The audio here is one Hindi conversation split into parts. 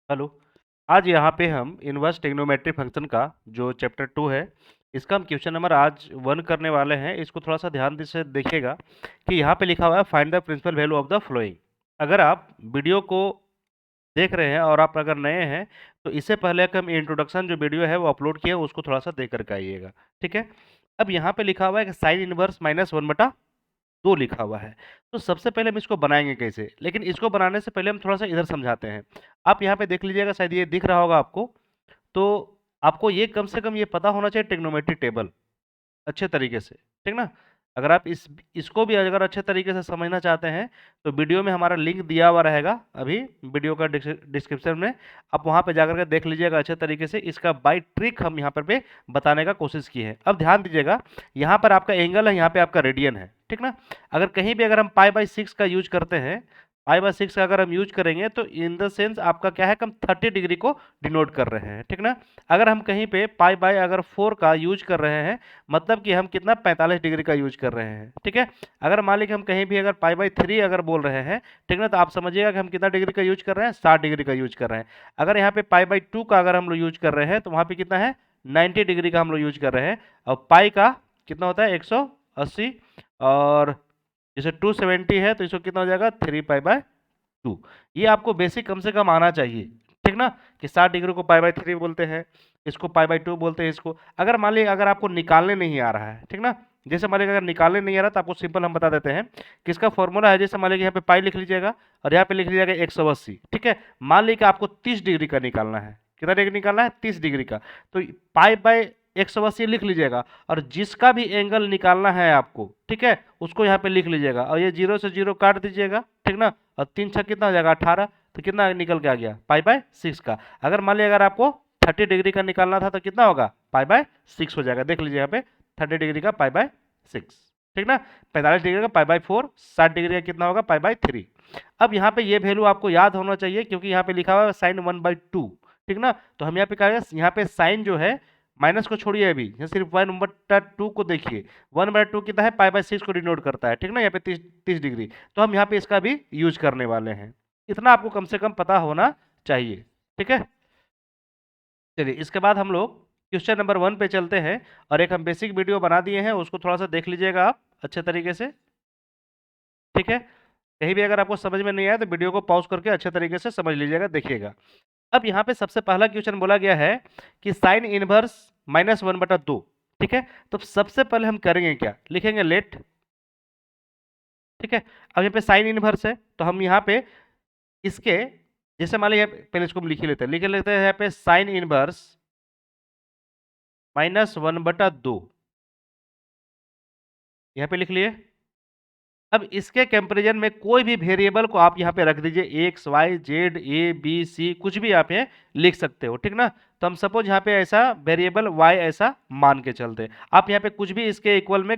हेलो। आज यहाँ पे हम इनवर्स ट्रिग्नोमेट्री फंक्शन का जो चैप्टर 2 है, इसका हम क्वेश्चन नंबर आज 1 करने वाले हैं। इसको थोड़ा सा ध्यान से देखिएगा कि यहाँ पे लिखा हुआ है find the principal value of the following. अगर आप वीडियो को देख रहे हैं और आप अगर नए हैं तो इससे पहले कि हम इंट्रोडक्शन जो वीडियो है वो अपलोड किए उसको थोड़ा सा देख करके आइएगा। ठीक है। अब यहाँ पे लिखा हुआ है कि साइन इनवर्स -1/2 लिखा हुआ है। तो सबसे पहले हम इसको बनाएंगे कैसे, लेकिन इसको बनाने से पहले हम थोड़ा सा इधर समझाते हैं। आप यहाँ पे देख लीजिएगा, शायद ये दिख रहा होगा आपको। तो आपको ये कम से कम ये पता होना चाहिए ट्रिग्नोमेट्री टेबल अच्छे तरीके से, ठीक ना। अगर आप इसको भी अगर अच्छे तरीके से समझना चाहते हैं तो वीडियो में हमारा लिंक दिया हुआ रहेगा अभी वीडियो का डिस्क्रिप्शन में। आप वहां पे जाकर के देख लीजिएगा अच्छे तरीके से। इसका बाय ट्रिक हम यहाँ पर पे बताने का कोशिश की है। अब ध्यान दीजिएगा, यहाँ पर आपका एंगल है, यहाँ पे आपका रेडियन है, ठीक ना। अगर कहीं भी अगर हम π/6 का यूज करते हैं, π/6 का अगर हम यूज करेंगे तो इन द सेंस आपका क्या है, हम 30 डिग्री को डिनोट कर रहे हैं, ठीक ना। अगर हम कहीं पे अगर 4 का यूज कर रहे हैं, मतलब कि हम कितना 45 डिग्री का यूज कर रहे हैं, ठीक है। अगर मान लीजिए हम कहीं भी अगर π/3 अगर बोल रहे हैं, ठीक ना, तो आप समझिएगा कि हम कितना डिग्री का यूज कर रहे हैं, 60 डिग्री का यूज कर रहे हैं। अगर यहाँ पे π/2 का अगर हम लोग यूज कर रहे हैं तो वहाँ पे कितना है, 90 डिग्री का हम लोग यूज कर रहे हैं। और पाई का कितना होता है, 180। और जैसे 270 है तो इसको कितना हो जाएगा, 3π/2। ये आपको बेसिक कम से कम आना चाहिए, ठीक ना, कि 60 डिग्री को π/3 बोलते हैं, इसको π/2 बोलते हैं। इसको अगर मान लीजिए अगर आपको निकालने नहीं आ रहा है, ठीक ना, जैसे मान लीजिए अगर निकालने नहीं आ रहा तो आपको सिंपल हम बता देते हैं कि इसका फॉर्मूला है। जैसे मान लीजिए यहाँ पे पाई लिख लीजिएगा और यहाँ पे लिख लीजिएगा 180, ठीक है। मान लीजिए कि आपको 30 डिग्री का निकालना है। कितना डिग्री निकालना है, 30 डिग्री का। तो π/180 लिख लीजिएगा और जिसका भी एंगल निकालना है आपको, ठीक है, उसको यहाँ पे लिख लीजिएगा और ये 0 से 0 काट दीजिएगा, ठीक ना। और 3×6 कितना हो जाएगा, 18। तो कितना निकल के आ गया, π/6 का। अगर मान लीजिए अगर आपको 30 डिग्री का निकालना था तो कितना होगा, π/6 हो जाएगा। देख लीजिए यहाँ पे 30 डिग्री का π/6, ठीक ना। 45 डिग्री का π/4, 60 डिग्री का कितना होगा, π/3। अब यहाँ पे ये वैल्यू आपको याद होना चाहिए क्योंकि यहाँ पे लिखा हुआ है साइन 1/2, ठीक ना। तो हम यहाँ पे क्या करेंगे, यहाँ पे साइन जो है माइनस को छोड़िए, अभी यहाँ सिर्फ 1/2 को देखिए। 1/2 कितना है, π/6 को डिनोट करता है, ठीक ना। यहाँ पे 30 डिग्री। तो हम यहाँ पे इसका भी यूज करने वाले हैं। इतना आपको कम से कम पता होना चाहिए, ठीक है। चलिए इसके बाद हम लोग क्वेश्चन नंबर 1 पे चलते हैं। और एक हम बेसिक वीडियो बना दिए हैं, उसको थोड़ा सा देख लीजिएगा आप अच्छे तरीके से, ठीक है। कहीं भी अगर आपको समझ में नहीं आया तो वीडियो को पॉज करके अच्छे तरीके से समझ लीजिएगा, देखिएगा। अब यहाँ पे सबसे पहला क्वेश्चन बोला गया है कि साइन इनवर्स -1/2, ठीक है। तो सबसे पहले हम करेंगे क्या, लिखेंगे लेट, ठीक है। अब यहाँ पे साइन इनवर्स है तो हम यहाँ पे इसके जैसे मान लीजिए पहले इसको हम लिख लेते हैं यहाँ पे साइन इनवर्स -1/2, यहाँ पे लिख लिए। अब इसके कंपैरिजन में कोई भी वेरिएबल को आप यहाँ पे रख दीजिए, X Y Z A B C, कुछ भी आप यहाँ लिख सकते हो, ठीक ना। तो हम सपोज यहाँ पे ऐसा वेरिएबल वाई ऐसा मान के चलते हैं। आप यहाँ पे कुछ भी इसके इक्वल में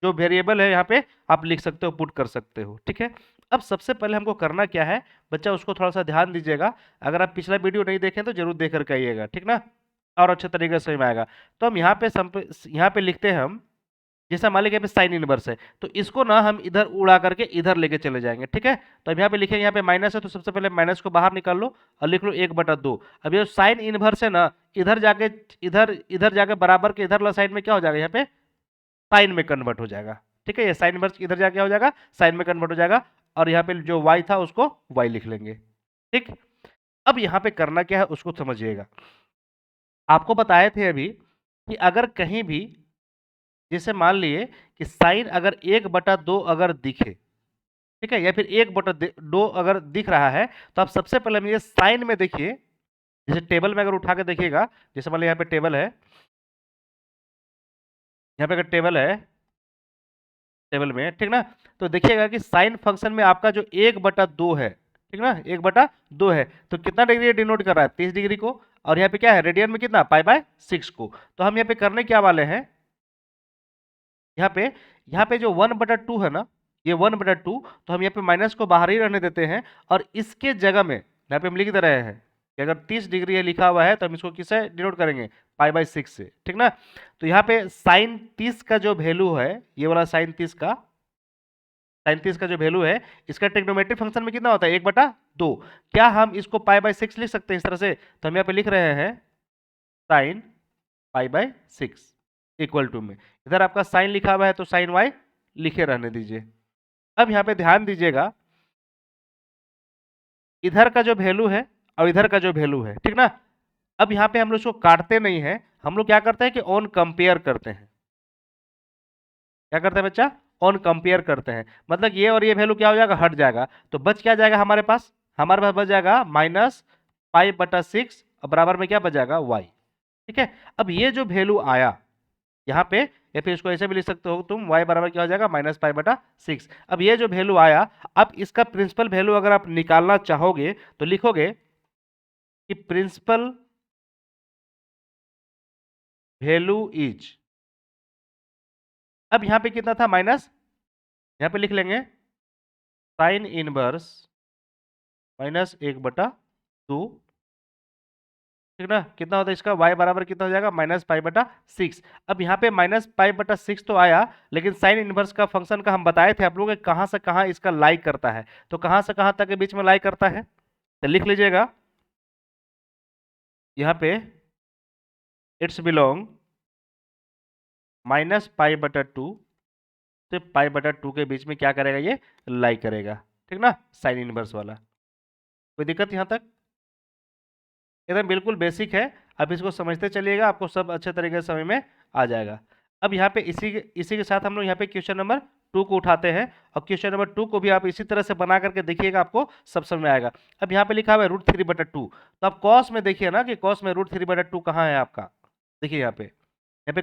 जो वेरिएबल है यहाँ पे आप लिख सकते हो, पुट कर सकते हो, ठीक है। अब सबसे पहले हमको करना क्या है बच्चा, उसको थोड़ा सा ध्यान दीजिएगा। अगर आप पिछला वीडियो नहीं देखें तो जरूर देख करके आइएगा, ठीक ना, और अच्छे तरीके से समझ में आएगा। तो हम यहाँ पे लिखते हैं हम, जैसा मान लीजिए यहाँ पे साइन इनवर्स है तो इसको ना हम इधर उड़ा करके इधर लेके चले जाएंगे, ठीक है। तो अब यहाँ पे लिखेंगे, यहाँ पे माइनस है तो सबसे पहले माइनस को बाहर निकाल लो और लिख लो 1/2। अब ये साइन इनवर्स है ना, इधर जाके इधर जाके बराबर के इधर साइड में क्या हो जाएगा, यहाँ पे साइन में कन्वर्ट हो जाएगा, ठीक है। ये साइन इनवर्स इधर जाके हो जाएगा, साइन में कन्वर्ट हो जाएगा। और यहाँ पे जो वाई था उसको वाई लिख लेंगे, ठीक। अब यहाँ पे करना क्या है उसको समझिएगा। आपको बताए थे अभी कि अगर कहीं भी जैसे मान लिए कि साइन अगर 1/2 अगर दिखे, ठीक है, या फिर 1/2 अगर दिख रहा है तो आप सबसे पहले ये साइन में देखिए। जैसे टेबल में अगर उठा के देखिएगा, जैसे मान लीजिए यहाँ पे टेबल है, यहाँ पे अगर टेबल है, टेबल में, ठीक ना, तो देखिएगा कि साइन फंक्शन में आपका जो 1/2 है, ठीक ना, 1/2 है तो कितना डिग्री डिनोट कर रहा है, 30 डिग्री को। और यहाँ पे क्या है, रेडियन में कितना, π/6 को। तो हम यहाँ पे करने क्या वाले हैं, यहाँ पे जो 1/2 है ना, ये 1/2, तो हम यहाँ पे माइनस को बाहर ही रहने देते हैं। और इसके जगह में यहाँ पे हम लिख दे रहे हैं कि अगर 30 डिग्री है लिखा हुआ है तो हम इसको किससे डिनोट करेंगे, π/6 से, ठीक ना। तो यहाँ पे साइन 30 का जो वैल्यू है, ये वाला साइन 30 का जो वैल्यू है, इसका ट्रिग्नोमेट्रिक फंक्शन में कितना होता है, 1/2 2। क्या हम इसको पाई बाय 6 लिख सकते हैं इस तरह से? तो हम यहाँ पे लिख रहे हैं sine pi by 6 equal to में, इधर आपका साइन लिखा हुआ है तो साइन वाई लिखे रहने दीजिए। अब यहाँ पे ध्यान दीजिएगा, इधर का जो वैल्यू है और इधर का जो वैल्यू है, ठीक ना। अब यहाँ पे हम लोग इसको काटते नहीं है, हम लोग क्या करते हैं कि ऑन कंपेयर करते हैं। क्या करते हैं बच्चा? ऑन कंपेयर करते हैं, मतलब ये और ये वैल्यू क्या हो जाएगा, हट जाएगा। तो बच क्या जाएगा हमारे पास? हमारे पास बच जाएगा माइनस पाई बटा 6 और बराबर में क्या बच जाएगा, वाई। ठीक है, अब ये जो वैल्यू आया यहाँ पे, या फिर इसको ऐसे भी लिख सकते हो तुम, y बराबर क्या हो जाएगा, माइनस पाई बटा 6। अब ये जो वैल्यू आया, अब इसका प्रिंसिपल वैल्यू अगर आप निकालना चाहोगे तो लिखोगे कि प्रिंसिपल वैल्यू इज, अब यहाँ पे कितना था, माइनस, यहाँ पे लिख लेंगे साइन इनवर्स माइनस 1/2, ठीक ना। कितना होता है इसका, y बराबर कितना हो जाएगा, माइनस पाई बटा 6। अब यहाँ पे माइनस पाई बटा 6 तो आया, लेकिन साइन इनवर्स का फंक्शन का हम बताए थे आप लोगों को कहाँ से कहाँ इसका लाई करता है, तो कहाँ से कहाँ तक के बीच में लाई करता है, तो लिख लीजिएगा यहाँ पे इट्स बिलोंग माइनस पाई बटा 2 से पाई बटा 2 के बीच में क्या करेगा, ये लाई करेगा, ठीक ना, साइन इनवर्स वाला। कोई दिक्कत यहाँ तक? एकदम बिल्कुल बेसिक है, अब इसको समझते चलिएगा, आपको सब अच्छे तरीके से समझ में आ जाएगा। अब यहाँ पे इसी के साथ हम लोग यहाँ पे क्वेश्चन नंबर 2 को उठाते हैं, और क्वेश्चन नंबर 2 को भी आप इसी तरह से बना करके देखिएगा, आपको सब समझ में आएगा। अब यहाँ पे लिखा हुआ है √3/2, तो आप कॉस में देखिए ना कि कॉस में √3/2 कहाँ है आपका, देखिए यहाँ पे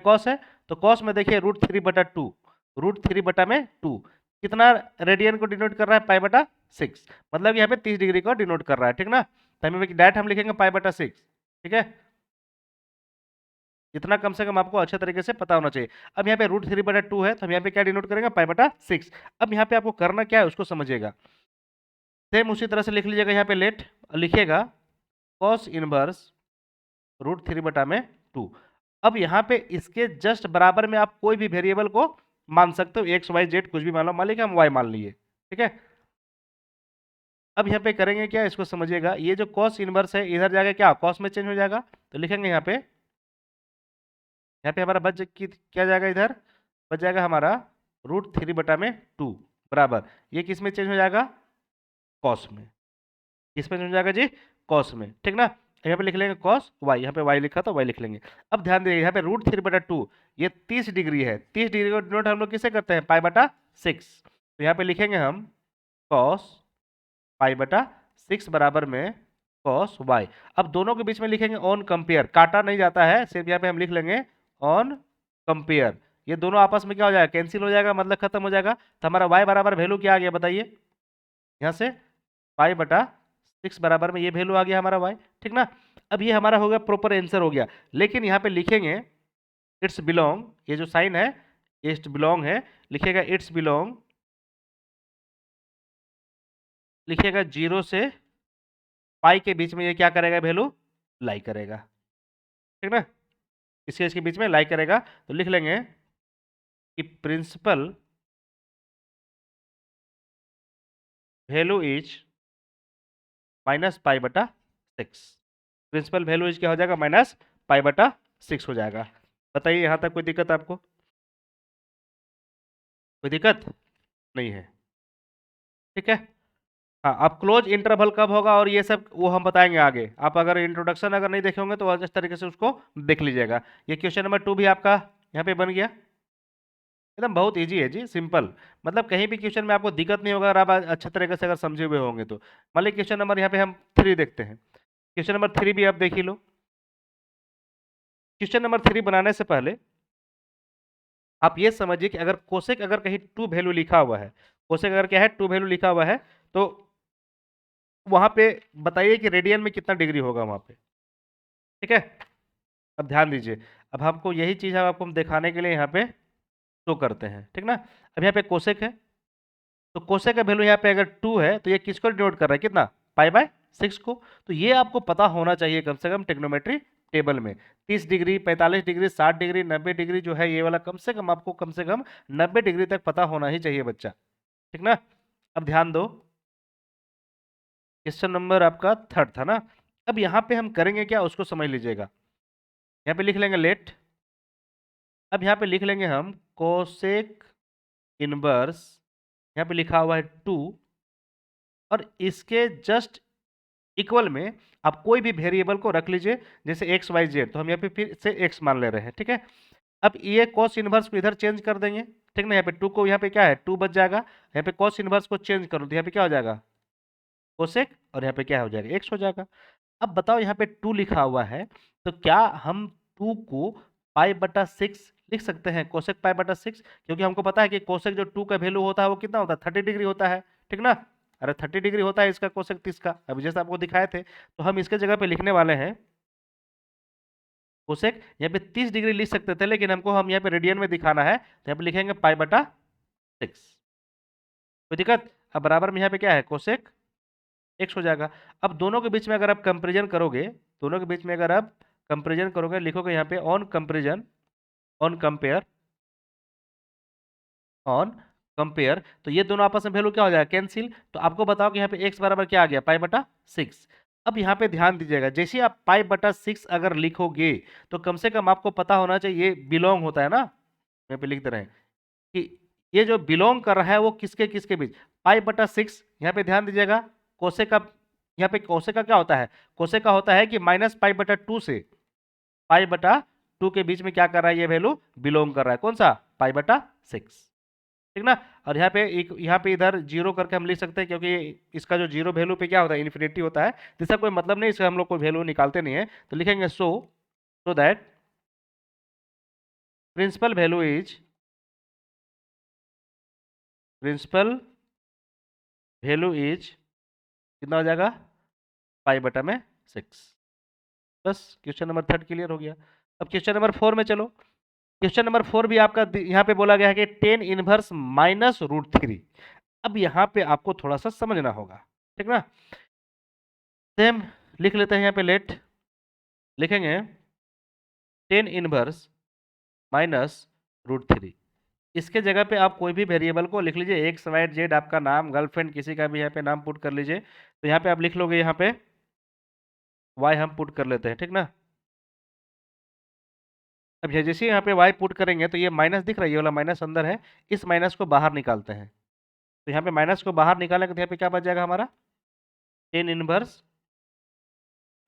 कॉस है, तो कॉस में देखिए √3/2, √3/2 कितना रेडियन को डिनोट कर रहा है, पाई बटा 6, मतलब यहाँ पे 30 डिग्री को डिनोट कर रहा है, ठीक ना। तो हमें डायरेक्ट हम लिखेंगे पाई बटा 6, ठीक है, इतना कम से कम आपको अच्छे तरीके से पता होना चाहिए। अब यहाँ पे √3/2 है, तो हम यहाँ पे क्या डिनोट करेंगे, पाई बटा 6। अब यहाँ पे आपको करना क्या है उसको समझिएगा, सेम उसी तरह से लिख लीजिएगा, यहाँ पे लेट लिखिएगा कॉस इनवर्स √3/2। अब यहाँ पे इसके जस्ट बराबर में आप कोई भी वेरिएबल को मान सकते हो, एक्स वाई जेड कुछ भी मान लो, मान लीजिए हम वाई मान लिए, ठीक है। अब यहाँ पे करेंगे क्या, इसको समझिएगा, ये जो कॉस इनवर्स है इधर जाके क्या कॉस में चेंज हो जाएगा, तो लिखेंगे यहाँ पे हमारा क्या जाएगा, इधर बच जाएगा हमारा √3/2 बराबर, ये किस में चेंज हो जाएगा, कॉस में। किस में चेंज हो जाएगा जी, कॉस में, ठीक ना। यहाँ पे लिख लेंगे कॉस वाई, यहाँ पे वाई लिखा था वाई लिख लेंगे। अब ध्यान दीजिए यहाँ पे √3/2 ये 30 डिग्री है, 30 डिग्री को डिनोट हम लोग किसे करते हैं, पाई बटा 6। तो यहाँ पे लिखेंगे हम कॉस पाई बटा 6 बराबर में कॉस वाई। अब दोनों के बीच में लिखेंगे ऑन कंपेयर, काटा नहीं जाता है, सिर्फ यहाँ पे हम लिख लेंगे ऑन कंपेयर, ये दोनों आपस में क्या हो जाएगा, कैंसिल हो जाएगा, मतलब खत्म हो जाएगा। तो हमारा y बराबर वैल्यू क्या आ गया बताइए, यहाँ से पाई बटा 6 बराबर में ये वैल्यू आ गया हमारा y, ठीक ना। अब ये हमारा हो गया, प्रॉपर आंसर हो गया, लेकिन यहाँ पे लिखेंगे इट्स बिलोंग, ये जो साइन है इट्स बिलोंग है, लिखेगा इट्स बिलोंग, लिखिएगा 0 से पाई के बीच में ये क्या करेगा, वैल्यू लाई करेगा, ठीक ना, इसके बीच में लाई करेगा। तो लिख लेंगे कि principal value is minus pi बटा 6, प्रिंसिपल वैल्यू इज क्या हो जाएगा, माइनस पाई बटा 6 हो जाएगा। बताइए यहाँ तक कोई दिक्कत आपको, कोई दिक्कत नहीं है, ठीक है। हाँ, अब क्लोज इंटरवल कब होगा और ये सब वो हम बताएंगे आगे, आप अगर इंट्रोडक्शन अगर नहीं देखे होंगे तो इस तरीके से उसको देख लीजिएगा। ये क्वेश्चन नंबर 2 भी आपका यहाँ पे बन गया, एकदम बहुत इजी है जी, सिंपल, मतलब कहीं भी क्वेश्चन में आपको दिक्कत नहीं होगा अगर आप अच्छे तरीके से अगर समझे हुए होंगे तो। मान लीजिए क्वेश्चन नंबर यहाँ पे हम 3 देखते हैं, क्वेश्चन नंबर 3 भी आप देख ही लो। क्वेश्चन नंबर 3 बनाने से पहले आप ये समझिए कि अगर कोसेक अगर कहीं 2 वैल्यू लिखा हुआ है, कोसेक अगर क्या है 2 वैल्यू लिखा हुआ है, तो वहां पे बताइए कि रेडियन में कितना डिग्री होगा वहां पे, ठीक है। अब ध्यान दीजिए, अब हमको यही चीज है आपको हम दिखाने के लिए यहाँ पे शो करते हैं, ठीक ना। अब यहाँ पे कोसेक है, तो कोसेक का वैल्यू यहाँ पे अगर 2 है तो ये किसको डिनोट कर रहा है, कितना, पाई बाय 6 को। तो ये आपको पता होना चाहिए कम से कम ट्रिग्नोमेट्री टेबल में, 30 डिग्री, 45 डिग्री, 60 डिग्री, 90 डिग्री जो है ये वाला कम से कम आपको कम से कम 90 डिग्री तक पता होना ही चाहिए बच्चा, ठीक ना। अब ध्यान दो, क्वेश्चन नंबर आपका 3rd था ना। अब यहाँ पे हम करेंगे क्या, उसको समझ लीजिएगा। यहाँ पे लिख लेंगे लेट, अब यहाँ पे लिख लेंगे हम कोसेक इनवर्स, यहाँ पे लिखा हुआ है 2, और इसके जस्ट इक्वल में आप कोई भी वेरिएबल को रख लीजिए, जैसे एक्स वाई जेड, तो हम यहाँ पे फिर से एक्स मान ले रहे हैं, ठीक है। अब ये कॉस इनवर्स को इधर चेंज कर देंगे, ठीक ना। यहाँ पे 2 को यहाँ पे क्या है 2 बच जाएगा, यहाँ पे कॉस इनवर्स को चेंज करो तो यहाँ पे क्या हो जाएगा कोसेक, और यहाँ पे क्या हो जाएगा एक्स हो जाएगा। अब बताओ यहाँ पे 2 लिखा हुआ है, तो क्या हम 2 को पाई बटा 6 लिख सकते हैं, कोसेक पाई बटा 6, क्योंकि हमको पता है कि कोसेक जो 2 का वैल्यू होता है वो कितना होता है 30 डिग्री होता है, ठीक ना। अरे 30 डिग्री होता है इसका कोसेक 30 का, अभी जैसे आपको दिखाए थे, तो हम इसके जगह पे लिखने वाले हैं कोसेक, यहाँ पे 30 डिग्री लिख सकते थे, लेकिन हमको हम यहाँ पे रेडियन में दिखाना है, तो यहाँ पे लिखेंगे पाई बटा 6। कोई दिक्कत। अब बराबर में यहाँ पे क्या है कोसेक एक्स हो जाएगा। अब दोनों के बीच में अगर आप कंपेरिजन करोगे, दोनों के बीच में अगर आप कंपेरिजन करोगे, लिखोगे यहाँ पे on comparison, on compare, on compare, तो ये दोनों आपस में वैल्यू क्या हो जाएगा कैंसिल। तो आपको बताओ कि यहाँ पे x बराबर क्या आ गया पाई बटा 6। अब यहाँ पे ध्यान दीजिएगा, जैसे आप पाई बटा 6 अगर लिखोगे, तो कम से कम आपको पता होना चाहिए ये बिलोंग होता है ना, यहाँ पे लिख दे रहे हैं कि ये जो बिलोंग कर रहा है वो किसके किसके बीच, पाई बटा 6। यहाँ पे ध्यान दीजिएगा कोसेक का, यहाँ पे कोसेक का क्या होता है, कोसेक का होता है कि माइनस पाई बटा 2 से पाई बटा 2 के बीच में क्या कर रहा है, ये वैल्यू बिलोंग कर रहा है, कौन सा पाई बटा 6, ठीक ना। और यहाँ पे एक, यहाँ पे इधर जीरो करके हम लिख सकते हैं, क्योंकि इसका जो जीरो वैल्यू पे क्या होता है इन्फिनिटी होता है, जिसका कोई मतलब नहीं, इसका हम लोग कोई वैल्यू निकालते नहीं है। तो लिखेंगे so that principal value is, principal value is कितना हो जाएगा पाई बटा में 6। बस क्वेश्चन नंबर 3 क्लियर हो गया। अब क्वेश्चन नंबर 4 में चलो। क्वेश्चन नंबर 4 भी आपका यहाँ पे बोला गया है कि टेन इनवर्स माइनस रूट 3। अब यहाँ पे आपको थोड़ा सा समझना होगा, ठीक ना। सेम लिख लेते हैं यहाँ पे लेट, लिखेंगे टेन इनवर्स माइनस रूट 3। इसके जगह पे आप कोई भी वेरिएबल को लिख लीजिए, एक्स वाई जेड, आपका नाम, गर्लफ्रेंड, किसी का भी यहाँ पे नाम पुट कर लीजिए। तो यहाँ पे आप लिख लोगे, यहाँ पे वाई हम पुट कर लेते हैं, ठीक ना। अब जैसे यहाँ पे वाई पुट करेंगे तो ये माइनस दिख रहा है, ये वाला माइनस अंदर है, इस माइनस को बाहर निकालते हैं। तो यहाँ पे माइनस को बाहर निकालेंगे तो यहाँ पे क्या बच जाएगा हमारा टेन इनवर्स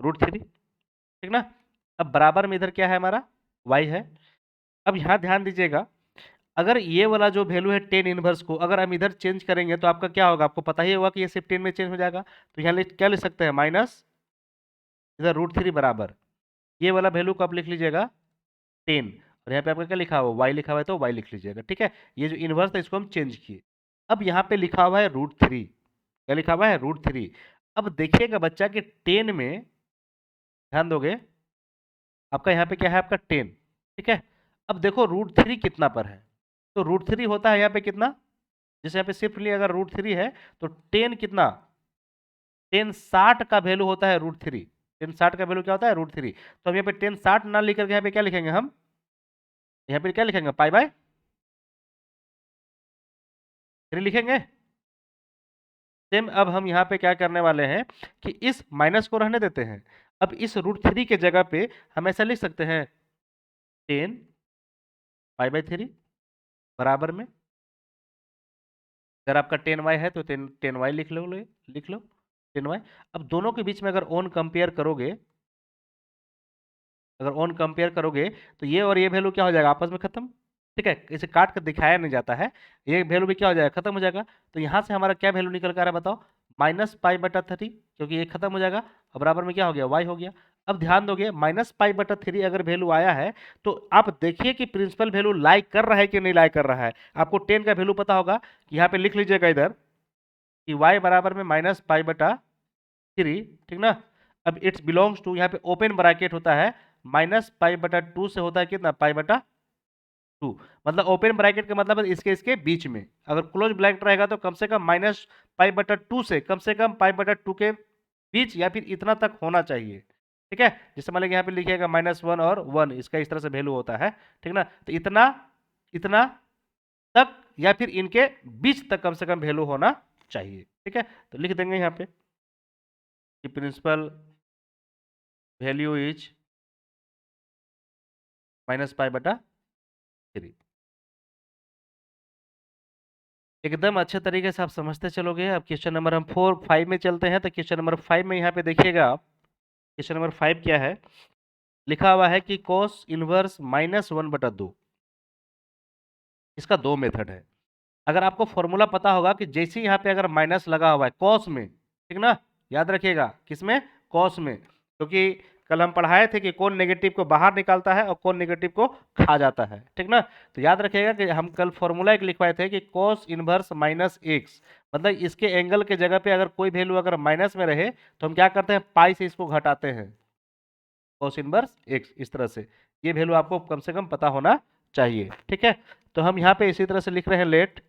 रूट 3, ठीक ना। अब बराबर में इधर क्या है हमारा वाई है। अब यहाँ ध्यान दीजिएगा, अगर ये वाला जो वैल्यू है टेन इनवर्स को अगर हम इधर चेंज करेंगे तो आपका क्या होगा, आपको पता ही होगा कि ये सिर्फ 10 में चेंज हो जाएगा। तो यहाँ क्या लिख सकते हैं माइनस इधर रूट 3 बराबर, ये वाला वैल्यू को आप लिख लीजिएगा 10, और यहाँ पे आपका क्या लिखा हुआ वाई लिखा हुआ है, तो वाई लिख लीजिएगा, ठीक है। ये जो इनवर्स था इसको हम चेंज किए। अब यहाँ पे लिखा हुआ है रूट 3, क्या लिखा हुआ है रूट 3। अब देखिएगा बच्चा कि 10 में ध्यान दोगे, आपका यहाँ पे क्या है आपका 10, ठीक है। अब देखो रूट 3 कितना पर है, तो रूट 3 होता है यहाँ पे कितना, जैसे यहाँ पे सिर्फ लिए अगर रूट 3 है तो 10 कितना 1060 का वैल्यू होता है रूट 3, 1060 का वैल्यू क्या होता है रूट 3। तो हम यहाँ पे 1060 ना लिख करके यहाँ पे क्या लिखेंगे हम, यहाँ पे क्या लिखेंगे पाई बाय 3 लिखेंगे। सेम अब हम यहाँ पे क्या करने वाले हैं कि इस माइनस को रहने देते हैं। अब इस रूट 3 के जगह पे हम ऐसा लिख सकते हैं 10 पाई बाय 3 बराबर में, अगर आपका 10y है तो 10y लिख लो, लिख लो 10y। अब दोनों के बीच में अगर ऑन कंपेयर करोगे, अगर ऑन कंपेयर करोगे तो ये और ये वैल्यू क्या हो जाएगा आपस में खत्म, ठीक है। इसे काट कर दिखाया नहीं जाता है, ये वैल्यू भी क्या हो जाएगा खत्म हो जाएगा। तो यहाँ से हमारा क्या वैल्यू निकल कर आ रहा है बताओ -पाई/3, क्योंकि ये खत्म हो जाएगा और बराबर में क्या हो गया y हो गया। अब ध्यान दोगे -पाई/3 अगर वैल्यू आया है तो आप देखिए कि प्रिंसिपल वैल्यू लाई कर रहा है कि नहीं लाई कर रहा है। आपको 10 का वैल्यू पता होगा, यहाँ पे लिख लीजिएगा इधर कि y बराबर में -पाई/3, ठीक ना। अब इट्स बिलोंग्स टू, यहाँ पे ओपन ब्रैकेट होता है, -पाई/2 से होता है कितना पाई/2, मतलब ओपन ब्रैकेट का मतलब है इसके इसके बीच में। अगर क्लोज ब्रैकेट रहेगा तो कम से कम -पाई/2 से कम पाई/2 के बीच या फिर इतना तक होना चाहिए, ठीक है। जैसे मान लीजिए यहाँ पे लिखिएगा -1 और 1, इसका इस तरह से वैल्यू होता है, ठीक ना। तो इतना इतना तक या फिर इनके बीच तक कम से कम वैल्यू होना चाहिए, ठीक है। तो लिख देंगे यहाँ पे कि प्रिंसिपल वैल्यू इज -π/3। एकदम अच्छे तरीके से आप समझते चलोगे। अब क्वेश्चन नंबर हम 5 में चलते हैं। तो क्वेश्चन नंबर 5 में यहाँ पे देखिएगा आप, क्वेश्चन नंबर 5 क्या है, लिखा हुआ है कि cos इनवर्स -1/2। इसका दो मेथड है। अगर आपको फॉर्मूला पता होगा कि जैसे ही यहाँ पे अगर माइनस लगा हुआ है कॉस में, ठीक ना, याद रखिएगा किसमें, कॉस में, क्योंकि कल हम पढ़ाए थे कि कौन नेगेटिव को बाहर निकालता है और कौन नेगेटिव को खा जाता है, ठीक ना। तो याद रखिएगा कि हम कल फॉर्मूला एक लिखवाए थे कि कॉस इनवर्स -x, मतलब इसके एंगल के जगह पे अगर कोई वैल्यू अगर माइनस में रहे तो हम क्या करते हैं, पाई से इसको घटाते हैं, कॉस इनवर्स x, इस तरह से। ये वैल्यू आपको कम से कम पता होना चाहिए, ठीक है। तो हम यहाँ पे इसी तरह से लिख रहे हैं, लेट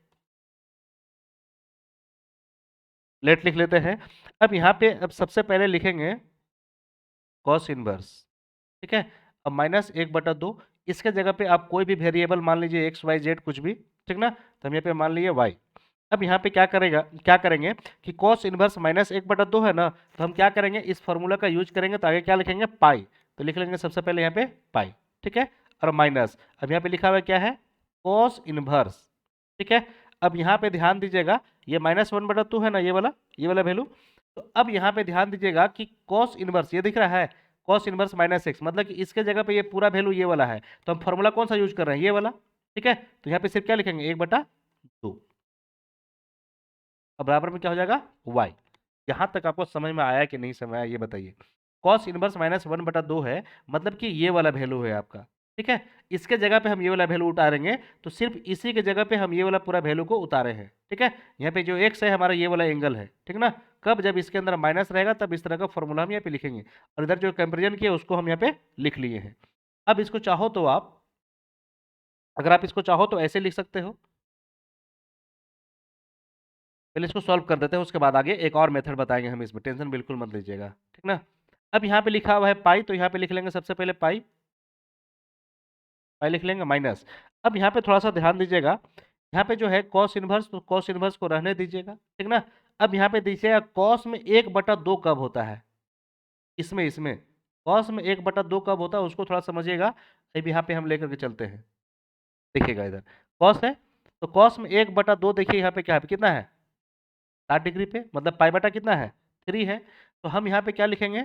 लिख लेते हैं। अब यहाँ पे अब सबसे पहले लिखेंगे कॉस इनवर्स, ठीक है। अब -1/2, इसके जगह पे आप कोई भी वेरिएबल मान लीजिए, एक्स वाई जेड कुछ भी, ठीक ना। तो हम यहाँ पे मान लिए वाई। अब यहाँ पे क्या करेंगे कि cos इनवर्स -1/2 है ना, तो हम क्या करेंगे, इस फॉर्मूला का यूज करेंगे। तो आगे क्या लिखेंगे, पाई। तो लिख लेंगे सबसे पहले यहाँ पे पाई, ठीक है। और माइनस, अब यहाँ पे लिखा हुआ है क्या है, cos इनवर्स, ठीक है। अब यहाँ पे ध्यान दीजिएगा, ये -1/2 है ना, ये वाला वैल्यू। तो अब यहाँ पे ध्यान दीजिएगा कि cos इनवर्स ये दिख रहा है, cos इनवर्स -x, मतलब कि इसके जगह पे ये पूरा वैल्यू ये वाला है। तो हम फॉर्मूला कौन सा यूज कर रहे हैं, ये वाला, ठीक है। तो यहाँ पे सिर्फ क्या लिखेंगे, 1/2। अब बराबर में क्या हो जाएगा, y। यहां तक आपको समझ में आया कि नहीं समझ आया, ये बताइए। cos इनवर्स -1/2 है, मतलब कि ये वाला वैल्यू है आपका, ठीक है। इसके जगह पे हम ये वाला वैल्यू उतारेंगे, तो सिर्फ इसी के जगह पे हम ये वाला पूरा वैल्यू को उतारे हैं, ठीक है। यहाँ पे जो x है हमारा, ये वाला एंगल है, ठीक ना। कब, जब इसके अंदर माइनस रहेगा तब इस तरह का फॉर्मूला हम यहाँ पे लिखेंगे। और इधर जो कंपेरिजन किया उसको हम यहाँ पे लिख लिए हैं। अब इसको चाहो तो आप, अगर आप इसको चाहो तो ऐसे लिख सकते हो। पहले इसको सॉल्व कर देते हैं, उसके बाद आगे एक और मेथड बताएंगे हम इसमें, टेंशन बिल्कुल मत लीजिएगा, ठीक ना। अब यहाँ पे लिखा हुआ है पाई, तो यहाँ पे लिख लेंगे सबसे पहले पाई, पाई लिख लेंगे माइनस। अब यहाँ पे थोड़ा सा ध्यान दीजिएगा, यहाँ पे जो है कॉस इनवर्स, तो कॉस इनवर्स को रहने दीजिएगा, ठीक ना। अब यहाँ पे दीजिएगा कॉस में 1/2 कब होता है, इसमें इसमें कॉस में 1/2 कब होता है उसको थोड़ा समझिएगा। अभी यहाँ पे हम लेकर के चलते हैं, देखिएगा इधर कॉस है, तो कॉस में 1/2 देखिए यहाँ पे क्या है, कितना है, 60 डिग्री पे, मतलब पाई बटा कितना है, 3 है। तो हम यहाँ पे क्या लिखेंगे,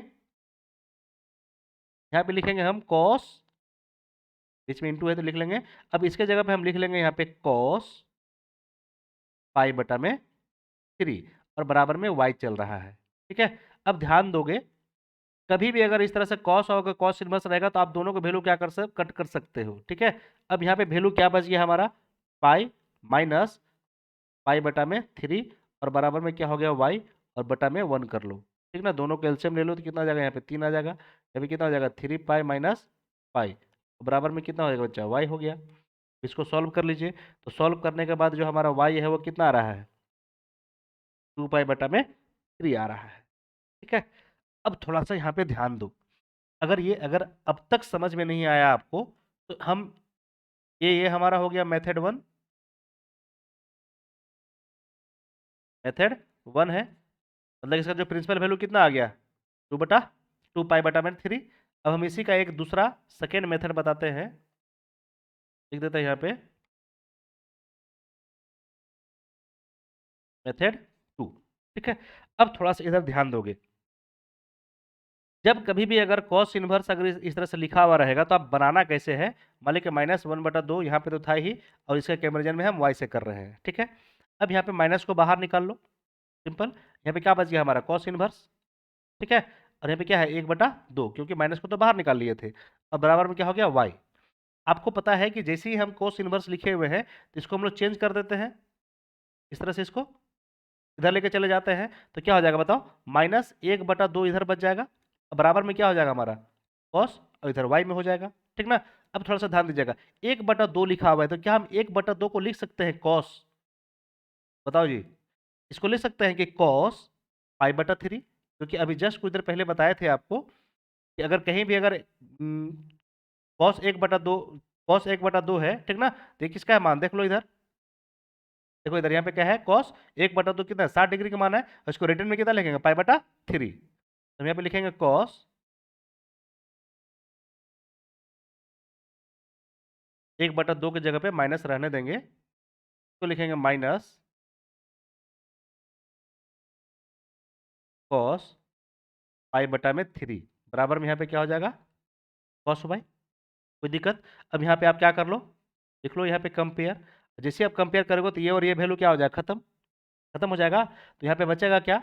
यहाँ पे लिखेंगे हम कॉस, बीच में इंटू है तो लिख लेंगे। अब इसके जगह पे हम लिख लेंगे यहाँ पे कॉस पाई बटा में 3, और बराबर में y चल रहा है, ठीक है। अब ध्यान दोगे, कभी भी अगर इस तरह से कॉस और कॉस इनवर्स रहेगा तो आप दोनों को वैल्यू क्या कट कर सकते हो, ठीक है। अब यहाँ पे वैल्यू क्या बच गया हमारा, पाई माइनस पाई बटा में 3, और बराबर में क्या हो गया, y, और बटा में 1 कर लो, ठीक ना। दोनों को एलसीएम ले लो तो कितना आ जाएगा, यहाँ पे 3 आ जाएगा, यहाँ पे कितना हो जाएगा, 3 पाई माइनस पाई, बराबर में कितना हो जाएगा बच्चा, y हो गया। इसको सॉल्व कर लीजिए। तो सॉल्व करने के बाद जो हमारा y है वो कितना आ रहा है, 2 पाई बटा में 3 आ रहा है, ठीक है। अब थोड़ा सा यहाँ पे ध्यान दो, अगर अब तक समझ में नहीं आया आपको, तो हम ये हमारा हो गया मेथड 1, मेथड 1 है, मतलब इसका जो प्रिंसिपल वैल्यू कितना आ गया, 2 पाई बटा में 3। अब हम इसी का एक दूसरा सेकेंड मेथड बताते हैं, लिख देते हैं यहाँ पे मेथड 2, ठीक है। अब थोड़ा सा इधर ध्यान दोगे, जब कभी भी अगर cos इनवर्स अगर इस तरह से लिखा हुआ रहेगा तो आप बनाना कैसे है, मान लीजिए -1/2 यहाँ पे तो था ही, और इसके कंपेरिजन में हम y से कर रहे हैं, ठीक है। अब यहाँ पे माइनस को बाहर निकाल लो, सिंपल। यहाँ पे क्या बच गया हमारा, cos इनवर्स, ठीक है। और यहाँ पे क्या है, 1/2, क्योंकि माइनस को तो बाहर निकाल लिए थे। अब बराबर में क्या हो गया, y। आपको पता है कि जैसे ही हम cos इनवर्स लिखे हुए हैं तो इसको हम लोग चेंज कर देते हैं, इस तरह से इसको इधर लेके चले जाते हैं, तो क्या हो जाएगा बताओ, -1/2 इधर बच जाएगा, अब बराबर में क्या हो जाएगा हमारा, cos, और इधर y में हो जाएगा, ठीक ना। अब थोड़ा सा ध्यान दीजिएगा, 1/2 लिखा हुआ है, तो क्या हम 1/2 को लिख सकते हैं cos, बताओ जी, इसको लिख सकते हैं कि cos π/3, क्योंकि अभी जस्ट कुछ देर पहले बताए थे आपको कि अगर कहीं भी अगर cos 1/2, cos 1/2 है, ठीक ना। तो ये किसका है मान, देख लो इधर, देखो इधर यहाँ पे क्या है, cos 1/2 कितना है, 60 डिग्री का मान है, और इसको रिटर्न में कितना लिखेंगे, π/3। हम यहाँ पे लिखेंगे कॉस 1/2 की जगह पे माइनस रहने देंगे, तो लिखेंगे माइनस कॉस पाई/3 बराबर में यहाँ पे क्या हो जाएगा, कॉस बाई। कोई दिक्कत? अब यहाँ पे आप क्या कर लो, लिख लो यहाँ पे कंपेयर। जैसे आप कंपेयर करोगे तो ये और ये वैल्यू क्या हो जाएगा, खत्म खत्म हो जाएगा। तो यहाँ पे बचेगा क्या,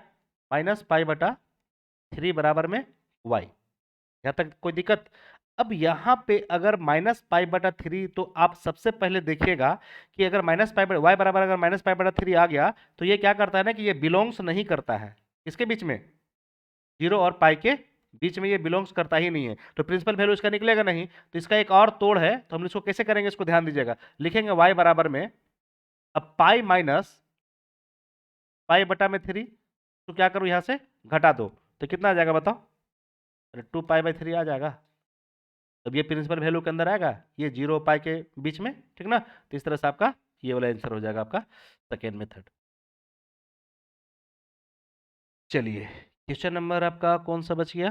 -पाई/3 बराबर में y। यहाँ तक कोई दिक्कत? अब यहाँ पे अगर -पाई/3, तो आप सबसे पहले देखिएगा कि अगर y बराबर अगर -पाई/3 आ गया, तो ये क्या करता है ना कि ये बिलोंग्स नहीं करता है किसके बीच में, 0 और पाई के बीच में, ये बिलोंग्स करता ही नहीं है, तो प्रिंसिपल वैल्यू इसका निकलेगा नहीं। तो इसका एक और तोड़ है, तो हम इसको कैसे करेंगे, इसको ध्यान दीजिएगा। लिखेंगे y बराबर में, अब पाई माइनस पाई/3, तो क्या करूं, यहां से घटा दो, तो कितना आ जाएगा बताओ, अरे 2 पाई/3 आ जाएगा। अब ये प्रिंसिपल वैल्यू के अंदर आएगा, ये 0 पाई के बीच में, ठीक ना। तो इस तरह से आपका ये वाला आंसर हो जाएगा आपका सेकेंड मेथड। चलिए, क्वेश्चन नंबर आपका कौन सा बच गया,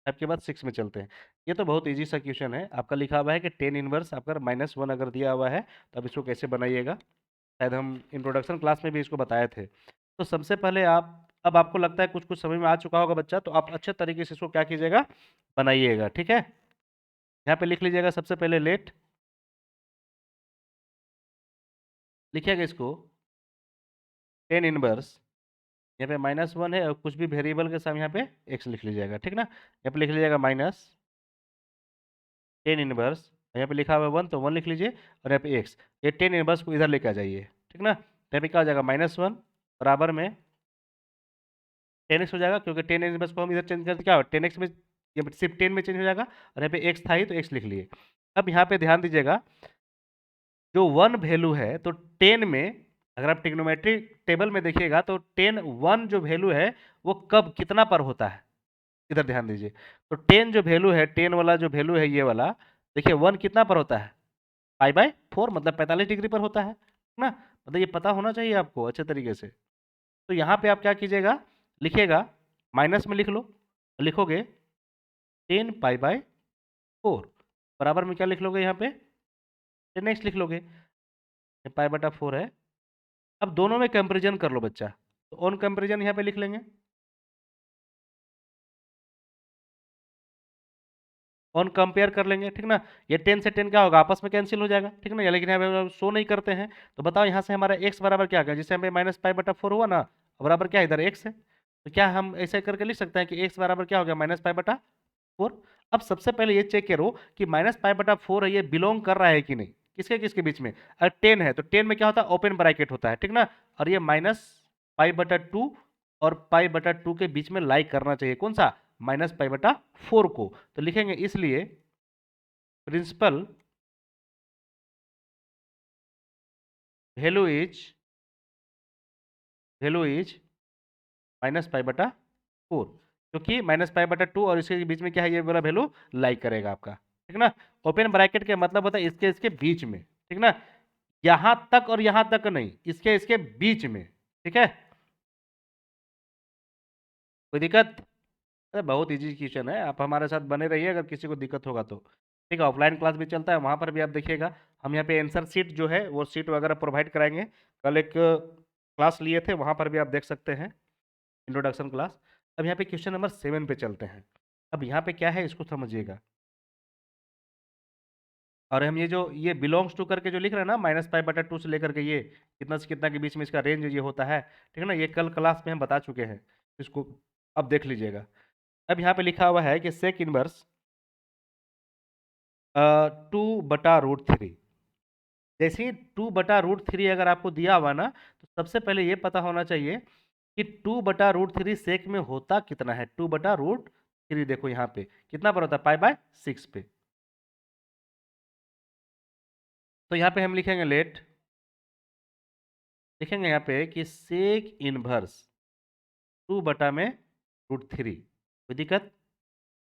आपके बाद 6 में चलते हैं। ये तो बहुत इजी सा क्वेश्चन है, आपका लिखा हुआ है कि टेन इनवर्स आपका -1 अगर दिया हुआ है, तो अब इसको कैसे बनाइएगा। शायद हम इंट्रोडक्शन क्लास में भी इसको बताए थे। तो सबसे पहले आप, अब आपको लगता है कुछ कुछ समझ में आ चुका होगा बच्चा, तो आप अच्छे तरीके से इसको क्या कीजिएगा, बनाइएगा, ठीक है। यहाँ पे लिख लीजिएगा सबसे पहले लेट, लिखिएगा इसको टेन इनवर्स, यहाँ पे -1 है और कुछ भी वेरिएबल के सामने यहाँ पे x लिख लीजिएगा, ठीक ना। यहाँ पे लिख लीजिएगा माइनस टेन इनवर्स, यहाँ पे लिखा हुआ है 1, तो 1 लिख लीजिए, और यहाँ पे x, ये टेन इनवर्स को इधर लेके आ जाइए, ठीक ना। तो यहाँ पे क्या हो जाएगा, -1 बराबर में 10x हो जाएगा, क्योंकि टेन इनवर्स को हम इधर चेंज करते क्या हो, 10x में, ये सिर्फ 10 में चेंज हो जाएगा, और यहाँ पे x था ही तो x लिख लिए। अब यहाँ पे ध्यान दीजिएगा, जो 1 वैल्यू है, तो 10 में, अगर आप ट्रिग्नोमेट्री टेबल में देखिएगा तो 10 1 जो वैल्यू है वो कब कितना पर होता है, इधर ध्यान दीजिए। तो 10 जो वैल्यू है, 10 वाला जो वैल्यू है ये वाला, देखिए 1 कितना पर होता है, पाई/4, मतलब 45 डिग्री पर होता है ना। मतलब ये पता होना चाहिए आपको अच्छे तरीके से। तो यहाँ पे आप क्या कीजिएगा, लिखिएगा, माइनस में लिख लो, लिखोगे 10 पाई/4 बराबर में क्या लिख लोगे, यहाँ पे 10x लिख लोगे, पाई/4 है। अब दोनों में कंपेरिजन कर लो बच्चा, तो ऑन कंपेरिजन यहाँ पे लिख लेंगे, ऑन कंपेयर कर लेंगे, ठीक ना। ये 10 से 10 क्या होगा, आपस में कैंसिल हो जाएगा, ठीक ना। या लेकिन यहाँ पे शो नहीं करते हैं, तो बताओ यहाँ से हमारा x बराबर क्या आ गया, जिससे हमें -पाई/4 हुआ ना, बराबर क्या इधर x है। तो क्या हम ऐसे करके लिख सकते हैं कि x बराबर क्या हो गया, -पाई/4। अब सबसे पहले ये चेक करो कि -पाई/4 है, ये बिलोंग कर रहा है कि नहीं, किसके किसके बीच में। अगर 10 है तो 10 में क्या होता है, ओपन ब्रैकेट होता है, ठीक ना। और ये -पाई/2 और पाई/2 के बीच में लाइक करना चाहिए, कौन सा, -पाई/4 को। तो लिखेंगे इसलिए प्रिंसिपल वैल्यू इज -पाई/4, क्योंकि -पाई/2 और इसके बीच में क्या है, ये वाला वैल्यू लाइक करेगा आपका, ठीक ना। ओपन ब्रैकेट के मतलब होता है इसके इसके बीच में, ठीक ना, यहां तक और यहां तक नहीं, इसके इसके बीच में, ठीक है। कोई दिक्कत? अरे बहुत इजी क्वेश्चन है, आप हमारे साथ बने रहिए, अगर किसी को दिक्कत होगा तो, ठीक है। ऑफलाइन क्लास भी चलता है, वहाँ पर भी आप देखिएगा, हम यहाँ पे आंसर शीट जो है वो शीट वगैरह प्रोवाइड कराएंगे। कल एक क्लास लिए थे, वहाँ पर भी आप देख सकते हैं, इंट्रोडक्शन क्लास। अब यहाँ पे क्वेश्चन नंबर 7 पे चलते हैं। अब यहाँ पे क्या है, इसको समझिएगा। और हम ये जो ये बिलोंग्स टू करके जो लिख रहे हैं ना, -पाई/2 से लेकर के ये कितना से कितना के बीच में इसका रेंज ये होता है, ठीक है ना। ये कल क्लास में हम बता चुके हैं, इसको अब देख लीजिएगा। अब यहाँ पे लिखा हुआ है कि सेक इनवर्स 2/√3, जैसे ही 2/√3 अगर आपको दिया हुआ ना, तो सबसे पहले ये पता होना चाहिए कि 2/√3 सेक में होता कितना है। 2/√3 देखो यहाँ पे कितना पर होता है, पाई/6 पे। तो यहाँ पे हम लिखेंगे लेट, लिखेंगे यहाँ पे कि सेक इनवर्स 2/√3, कोई दिक्कत?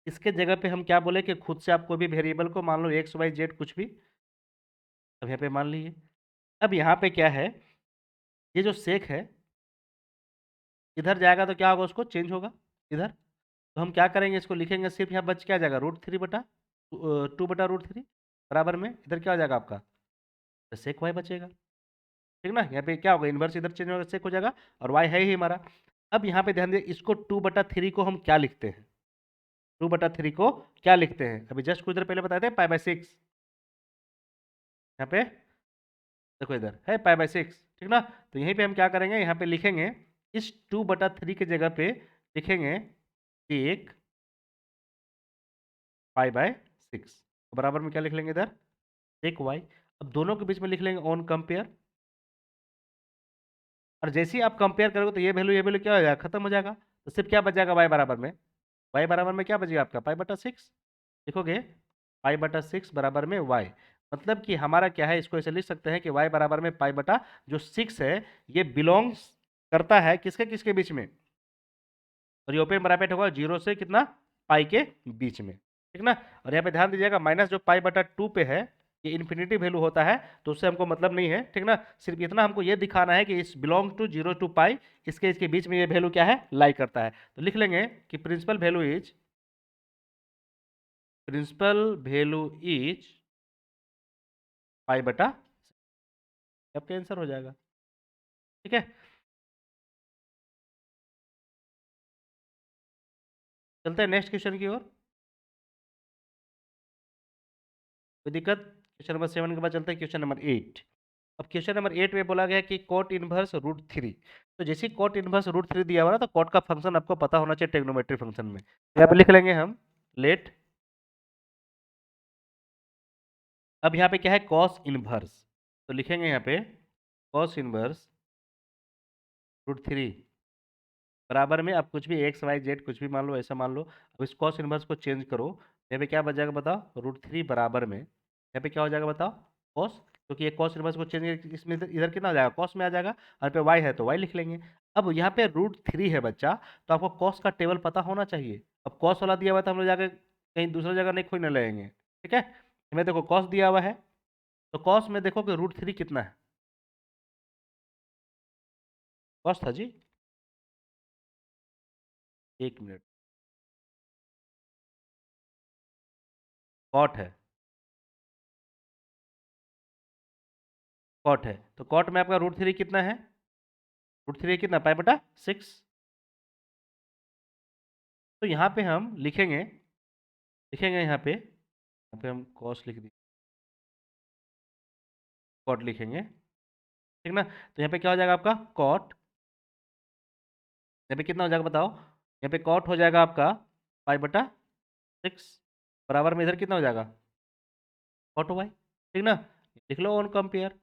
इसके जगह पे हम क्या बोले कि खुद से आप कोई भी वेरिएबल को मान लो x y z कुछ भी, अब यहाँ पे मान लीजिए। अब यहाँ पे क्या है, ये जो सेक है इधर जाएगा तो क्या होगा, उसको चेंज होगा इधर, तो हम क्या करेंगे, इसको लिखेंगे, सिर्फ यहाँ बच क्या जाएगा, √3 बटा 2 बटा √3 बराबर में इधर क्या हो जाएगा आपका, सेक वाई बचेगा। ठीक ना, यहाँ पे क्या होगा, इनवर्स इधर चेंज होगा, सेक हो जाएगा, और वाई है ही हमारा। अब यहाँ पे ध्यान दिए, इसको 2/3 को हम क्या लिखते हैं, 2/3 को क्या लिखते हैं, अभी जस्ट कुछ देर पहले बताए थे π/6। यहाँ पे देखो इधर है π/6, ठीक ना। तो यहीं पे हम क्या करेंगे, यहाँ पे लिखेंगे, इस 2/3 की जगह पे लिखेंगे एक π/6, बराबर में क्या लिख लेंगे इधर, एक वाई। अब दोनों के बीच में लिख लेंगे ऑन कंपेयर, और जैसे ही आप कंपेयर करोगे तो ये वैल्यू क्या हो जाएगा, खत्म हो जाएगा। तो सिर्फ क्या बच जाएगा, वाई बराबर में, वाई बराबर में क्या बचेगा आपका, π/6 लिखोगे, π/6 बराबर में वाई। मतलब कि हमारा क्या है, इसको ऐसे लिख सकते हैं कि वाई बराबर में जो 6 है, ये बिलोंग्स करता है किसके किसके बीच में, और ये ओपन ब्रैकेट होगा 0 से कितना, पाई के बीच में, ठीक ना। और यहाँ पे ध्यान दीजिएगा, माइनस जो π/2 पे है, ये इन्फिनिटी वैल्यू होता है, तो उससे हमको मतलब नहीं है, ठीक ना। सिर्फ इतना हमको ये दिखाना है कि इस बिलोंग टू 0 टू पाई, इसके बीच में ये वैल्यू क्या है, लाई करता है। तो लिख लेंगे कि प्रिंसिपल वैल्यू इज π/, आपका आंसर हो जाएगा, ठीक है। चलते हैं नेक्स्ट क्वेश्चन की ओर, कोई दिक्कत। क्वेश्चन नंबर 7 के बाद चलते हैं क्वेश्चन नंबर 8। अब क्वेश्चन नंबर 8 में बोला गया कि कॉट इनवर्स √3। तो जैसे कॉट इनवर्स √3 दिया हुआ ना, तो कॉट का फंक्शन आपको पता होना चाहिए ट्रिग्नोमेट्री फंक्शन में। यहाँ पे लिख लेंगे हम लेट, अब यहाँ पे क्या है, कॉस इनवर्स, तो लिखेंगे यहाँ पे कॉस इनवर्स √3 बराबर में, आप कुछ भी x y z कुछ भी मान लो, ऐसा मान लो। अब इस कॉस इनवर्स को चेंज करो, यहाँ पे क्या बच जाएगा बताओ, √3 बराबर में, यहाँ पे क्या हो जाएगा बताओ, कॉस, क्योंकि ये कॉस इनवर्स को चेंज, इसमें इधर कितना हो जाएगा, कॉस में आ जाएगा, और पे y है तो y लिख लेंगे। अब यहाँ पे √3 है बच्चा, तो आपको कॉस का टेबल पता होना चाहिए। अब कॉस वाला दिया हुआ था, हम लोग जाकर कहीं दूसरा जगह नहीं खोजने लगेंगे, ठीक है। इसमें देखो कॉस दिया हुआ है, तो कॉस में देखो कि √3 कितना है, कॉस था जी, एक मिनट, कॉट है, कॉट है, तो कॉट में आपका √3 कितना है, √3 कितना, π/6। तो यहाँ पे हम लिखेंगे, यहाँ पे हम कॉस लिख दी, कॉट लिखेंगे, ठीक ना। तो यहाँ पे क्या हो जाएगा आपका कॉट, यहाँ पे कितना हो जाएगा बताओ, यहाँ पे कॉट हो जाएगा आपका π/6 बराबर में, इधर कितना हो जाएगा, कॉट वाई, ठीक ना। लिख लो ऑन कंपेयर,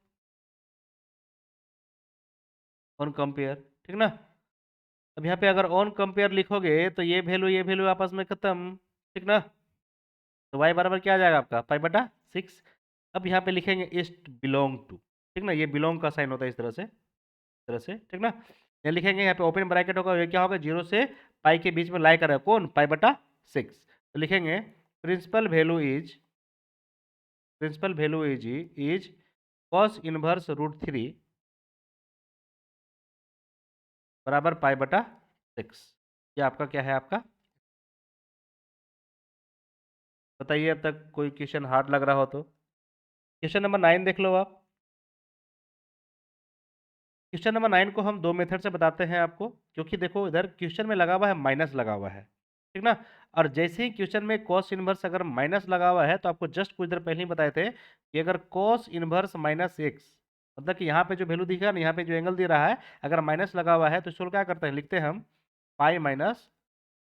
ऑन कंपेयर, ठीक ना। अब यहाँ पे अगर ऑन कंपेयर लिखोगे तो ये वैल्यू आपस में खत्म, ठीक ना। तो y बराबर क्या आ जाएगा आपका, π/6। अब यहाँ पे लिखेंगे इस्ट बिलोंग टू, ठीक ना, ये बिलोंग का साइन होता है इस तरह से, ठीक ना। ये लिखेंगे, यहाँ पे ओपन ब्रैकेट होगा, ये क्या होगा, 0 से पाई के बीच में लाई कर रहा है कौन, π/6। तो लिखेंगे principal value is cos inverse √3 बराबर π/6। ये आपका क्या है, आपका बताइए, अब तक कोई क्वेश्चन हार्ड लग रहा हो तो। क्वेश्चन नंबर 9 देख लो आप। क्वेश्चन नंबर 9 को हम दो मेथड से बताते हैं आपको, क्योंकि देखो इधर क्वेश्चन में लगा हुआ है माइनस लगा हुआ है, ठीक ना। और जैसे ही क्वेश्चन में कॉस इनवर्स अगर माइनस लगा हुआ है, तो आपको जस्ट कुछ देर पहले ही बताए थे कि अगर कॉस इनवर्स -x, मतलब कि यहाँ पे जो वैल्यू दिखा ना, यहाँ पे जो एंगल दे रहा है, अगर माइनस लगा हुआ है तो इसको क्या करते हैं, लिखते हैं हम pi minus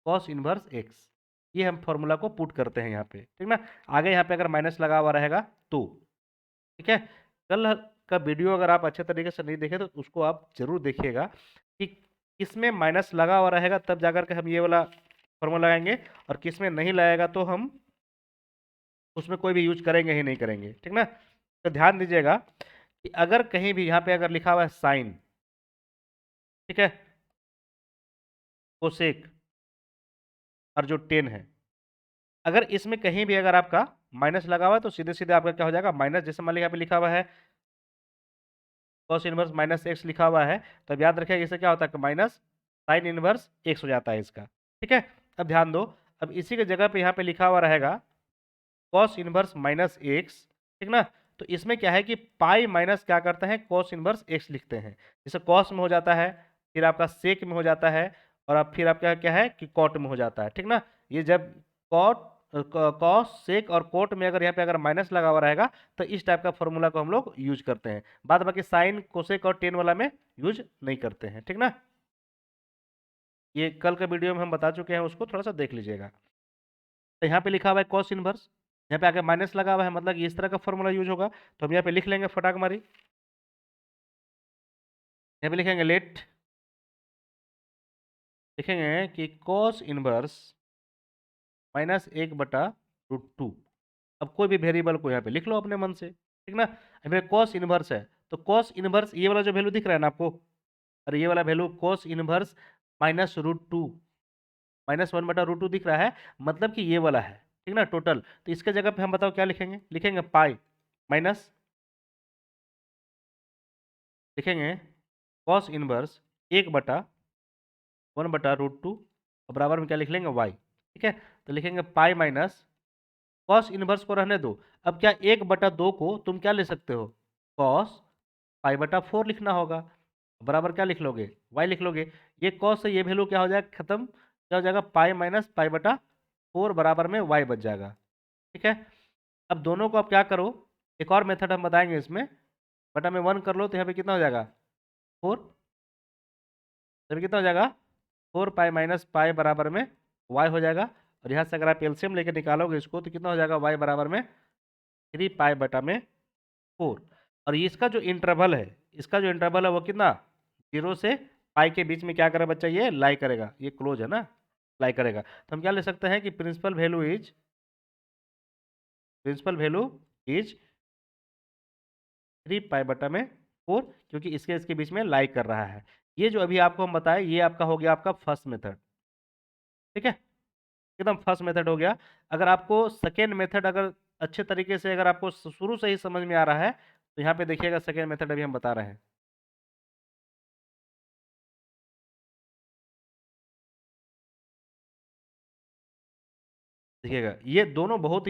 cos inverse x। ये हम फॉर्मूला को पुट करते हैं यहाँ पे, ठीक ना। आगे यहाँ पे अगर माइनस लगा हुआ रहेगा तो, ठीक है। कल का वीडियो अगर आप अच्छे तरीके से नहीं देखे तो उसको आप जरूर देखिएगा कि किसमें माइनस लगा हुआ रहेगा, तब जाकर के हम ये वाला फॉर्मूला लगाएंगे, और किसमें नहीं लगाएगा तो हम उसमें कोई भी यूज करेंगे ही नहीं करेंगे, ठीक ना। तो ध्यान दीजिएगा कि अगर कहीं भी यहाँ पे अगर लिखा हुआ है साइन, ठीक है, कोसेक और जो टेन है, अगर इसमें कहीं भी अगर आपका माइनस लगा हुआ है तो सीधे सीधे आपका क्या हो जाएगा, माइनस, जैसे मान लीजिए यहाँ पे लिखा हुआ है कॉस इनवर्स -x लिखा हुआ है, तो अब याद रखिएगा इससे क्या होता है, माइनस साइन इनवर्स x हो जाता है इसका, ठीक है। अब ध्यान दो, अब इसी के जगह पे यहाँ पे लिखा हुआ रहेगा कॉस इनवर्स माइनस एक्स, ठीक ना। तो इसमें क्या है कि पाई माइनस क्या करते हैं, कॉस इनवर्स एक्स लिखते हैं। जैसे कॉस में हो जाता है, फिर आपका सेक में हो जाता है, और अब फिर आपका क्या है कि कॉट में हो जाता है, ठीक ना। ये जब कॉट कॉस सेक और कोट में अगर यहाँ पे अगर माइनस लगा हुआ रहेगा तो इस टाइप का फॉर्मूला को हम लोग यूज करते हैं। बाद बाकी साइन कोसेक और टेन वाला में यूज नहीं करते हैं, ठीक ना। ये कल के वीडियो में हम बता चुके हैं, उसको थोड़ा सा देख लीजिएगा। तो यहाँ पे लिखा हुआ है कॉस इनवर्स, यहाँ पे आगे माइनस लगा हुआ है, मतलब इस तरह का फॉर्मूला यूज होगा। तो हम यहाँ पे लिख लेंगे फटाक मारी, यहाँ पे लिखेंगे लेट, लिखेंगे कि कॉस इनवर्स माइनस 1/√2। अब कोई भी वेरिएबल को यहाँ पे लिख लो अपने मन से, ठीक ना। अभी कॉस इनवर्स है, तो कॉस इनवर्स ये वाला जो वैल्यू दिख रहा है ना आपको, और ये वाला वैल्यू कॉस इनवर्स -√2 -1/√2 दिख रहा है, मतलब कि ये वाला है, ठीक ना टोटल। तो इसके जगह पे हम बताओ क्या लिखेंगे, लिखेंगे पाई माइनस, लिखेंगे कॉस इनवर्स 1/1/√2 और बराबर में क्या लिख लेंगे वाई, ठीक है। तो लिखेंगे पाई माइनस कॉस इनवर्स को रहने दो। अब क्या 1/2 को तुम क्या ले सकते हो, कॉस पाई/4 लिखना होगा, बराबर क्या लिख लोगे, वाई लिख लोगे। ये कॉस से ये वैल्यू क्या हो जाएगा खत्म, क्या हो जाएगा पाई माइनस पाई/4 बराबर में वाई बच जाएगा, ठीक है। अब दोनों को आप क्या करो, एक और मेथड हम बताएंगे इसमें, बटा में 1 कर लो तो यहाँ पे कितना हो जाएगा 4, तो कितना हो जाएगा 4 पाई माइनस पाई बराबर में वाई हो जाएगा। और यहाँ से अगर आप एलसीएम लेके निकालोगे इसको तो कितना हो जाएगा वाई बराबर में 3 पाई/4। और इसका जो इंटरवल है, इसका जो इंटरवल है वो कितना 0 से पाई के बीच में क्या करे बच्चा, ये लाई करेगा, ये क्लोज है ना, लाई करेगा। तो हम क्या ले सकते हैं कि प्रिंसिपल वैल्यू इज 3 पाई/4, क्योंकि इसके इसके बीच में लाई कर रहा है। ये जो अभी आपको हम बताए ये आपका हो गया आपका फर्स्ट मेथड, ठीक है, एकदम फर्स्ट मेथड हो गया। अगर आपको सेकेंड मेथड अगर अच्छे तरीके से अगर आपको शुरू से ही समझ में आ रहा है तो यहाँ पे देखिएगा सेकेंड मेथड अभी हम बता रहे हैं। देखिएगा ये दोनों बहुत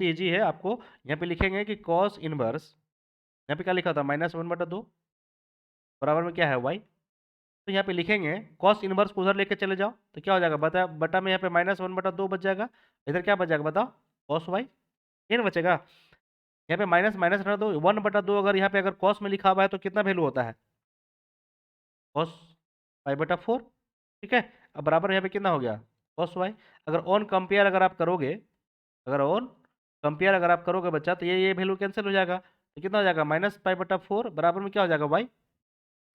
ही ईजी है। आपको यहाँ पे लिखेंगे कि कॉस इनवर्स, यहाँ पे क्या लिखा था -1/2 बराबर में क्या है वाई। तो यहाँ पे लिखेंगे कॉस इनवर्स को उधर लेके चले जाओ तो क्या हो जाएगा बता बटा में यहाँ पे -1/2 बच जाएगा, इधर क्या बच जाएगा बताओ कॉस वाई, ये ना बचेगा। यहाँ पे माइनस माइनस हटा दो, 1/2 अगर यहाँ पे अगर कॉस में लिखा हुआ है तो कितना वैल्यू होता है कॉस पाई/4, ठीक है। अब बराबर यहाँ पे कितना हो गया कॉस वाई। अगर ऑन कंपेयर अगर आप करोगे, अगर ऑन कंपेयर अगर आप करोगे बच्चा तो ये वैल्यू कैंसिल हो जाएगा, तो कितना हो जाएगा -पाई/4 बराबर में क्या हो जाएगा वाई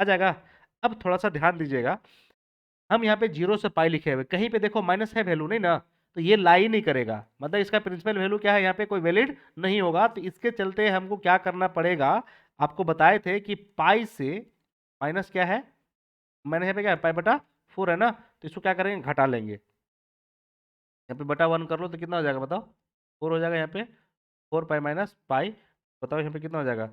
आ जाएगा। अब थोड़ा सा ध्यान दीजिएगा, हम यहाँ पे 0 से पाई लिखे हुए, कहीं पे देखो माइनस है वैल्यू नहीं ना, तो ये लाई नहीं करेगा, मतलब इसका प्रिंसिपल वैल्यू क्या है यहाँ पे कोई वैलिड नहीं होगा। तो इसके चलते हमको क्या करना पड़ेगा, आपको बताए थे कि पाई से माइनस क्या है, मैंने यहाँ पे क्या है पाई/4 है ना, तो इसको क्या करेंगे घटा लेंगे, यहाँ पे बटा 1 कर लो तो कितना हो जाएगा बताओ 4 हो जाएगा यहाँ पे, 4 पाई माइनस पाई, बताओ यहाँ पे कितना हो जाएगा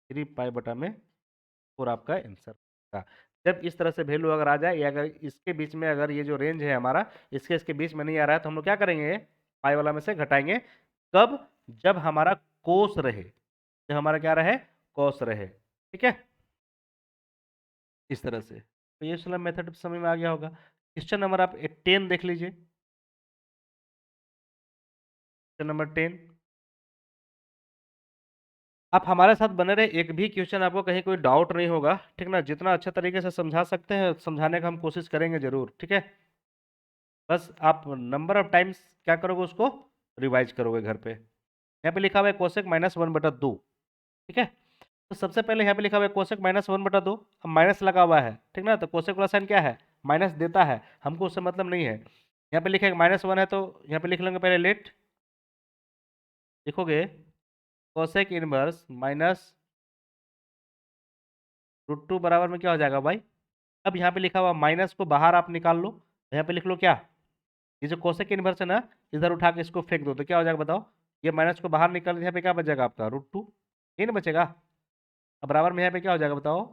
3 पाई/4 आपका आंसर का। जब इस तरह से वैल्यू अगर आ जाए या अगर इसके बीच में अगर ये जो रेंज है हमारा इसके इसके बीच में नहीं आ रहा है तो हम लोग क्या करेंगे पाई वाला में से घटाएंगे, कब जब हमारा कोस रहे, जब हमारा क्या रहे कोस रहे, ठीक है, इस तरह से। तो ये वाला मेथड समझ में आ गया होगा। क्वेश्चन नंबर आप 10 देख लीजिए, क्वेश्चन नंबर 10, आप हमारे साथ बने रहे, एक भी क्वेश्चन आपको कहीं कोई डाउट नहीं होगा, ठीक ना। जितना अच्छा तरीके से समझा सकते हैं समझाने का हम कोशिश करेंगे जरूर, ठीक है। बस आप नंबर ऑफ टाइम्स क्या करोगे उसको रिवाइज करोगे घर पे। यहाँ पे लिखा हुआ है कोसेक -1/2, ठीक है। तो सबसे पहले यहाँ पे लिखा हुआ है कोसेक -1/2, अब माइनस लगा हुआ है, ठीक ना, तो कोसेक वाला साइन क्या है माइनस देता है, हमको उससे मतलब नहीं है। यहाँ पे लिखेगा -1 है तो यहाँ पे लिख लेंगे पहले लेट, लिखोगे कोसेक इनवर्स -√2 बराबर में क्या हो जाएगा भाई। अब यहाँ पे लिखा हुआ माइनस को बाहर आप निकाल लो, तो यहाँ पे लिख लो क्या, ये जो कोसेक इनवर्स है ना इधर उठा के इसको फेंक दो तो क्या हो जाएगा बताओ, ये माइनस को बाहर निकाल यहाँ पे क्या बच जाएगा आपका √2, ये ना बचेगा। अब बराबर में यहाँ पे क्या हो जाएगा बताओ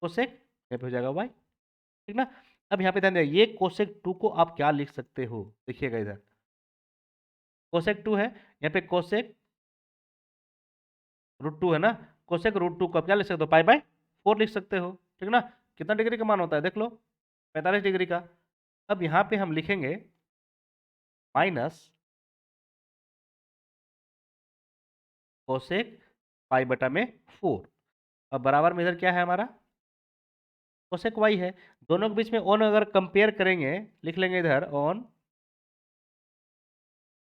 कोसेक, यहाँ पे हो जाएगा वाई, ठीक ना। अब यहाँ पे ध्यान दें, ये कोसेक 2 को आप क्या लिख सकते हो, देखिएगा इधर कोसेक 2 है, यहाँ पे कोसेक √2 है ना, कोसेक √2 को आप क्या लिख सकते हो, π/4 लिख सकते हो, ठीक ना। कितना डिग्री का मान होता है देख लो, 45 डिग्री का। अब यहाँ पे हम लिखेंगे माइनस कोसेक π/4, अब बराबर में इधर क्या है हमारा, कोसेक y है। दोनों के बीच में ऑन अगर कंपेयर करेंगे, लिख लेंगे इधर ऑन,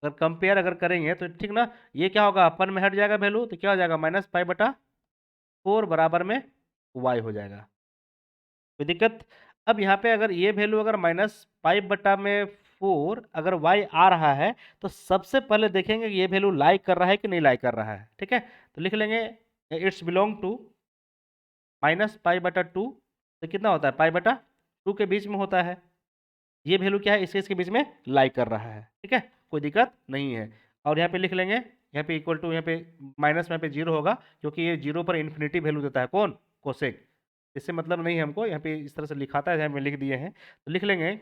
अगर कंपेयर अगर करेंगे तो ठीक ना, ये क्या होगा, अपन में हट जाएगा वैल्यू, तो क्या हो जाएगा -π/4 बराबर में y हो जाएगा, कोई दिक्कत। अब यहाँ पे अगर ये वैल्यू अगर -π/4 अगर y आ रहा है, तो सबसे पहले देखेंगे कि ये वैल्यू लाइक कर रहा है कि नहीं लाइक कर रहा है, ठीक है। तो लिख लेंगे इट्स बिलोंग टू -π/2, तो कितना होता है, π/2 के बीच में होता है, ये वैल्यू क्या है, इसके बीच में लाइक कर रहा है, ठीक है, कोई दिक्कत नहीं है। और यहाँ पे लिख लेंगे, यहाँ पे इक्वल टू, यहाँ पे माइनस में यहाँ पे 0 होगा, क्योंकि ये 0 पर इन्फिनिटी वैल्यू देता है, कौन, कोसेक। इससे मतलब नहीं है हमको, यहाँ पे इस तरह से लिखाता है, यहाँ पे लिख दिए हैं, तो लिख लेंगे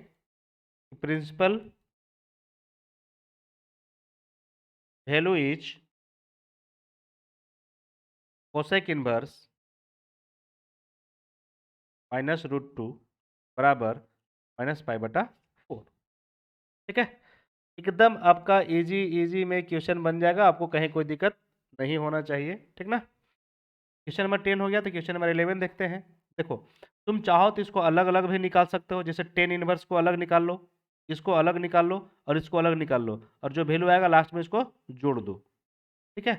principal value is cosec inverse -√2 बराबर -π/4, ठीक है। एकदम आपका इजी इजी में क्वेश्चन बन जाएगा, आपको कहीं कोई दिक्कत नहीं होना चाहिए, ठीक ना। क्वेश्चन नंबर 10 हो गया, तो क्वेश्चन नंबर 11 देखते हैं। देखो, तुम चाहो तो इसको अलग अलग भी निकाल सकते हो, जैसे टेन इनवर्स को अलग निकाल लो, इसको अलग निकाल लो, और इसको अलग निकाल लो, और जो वैल्यू आएगा लास्ट में इसको जोड़ दो, ठीक है।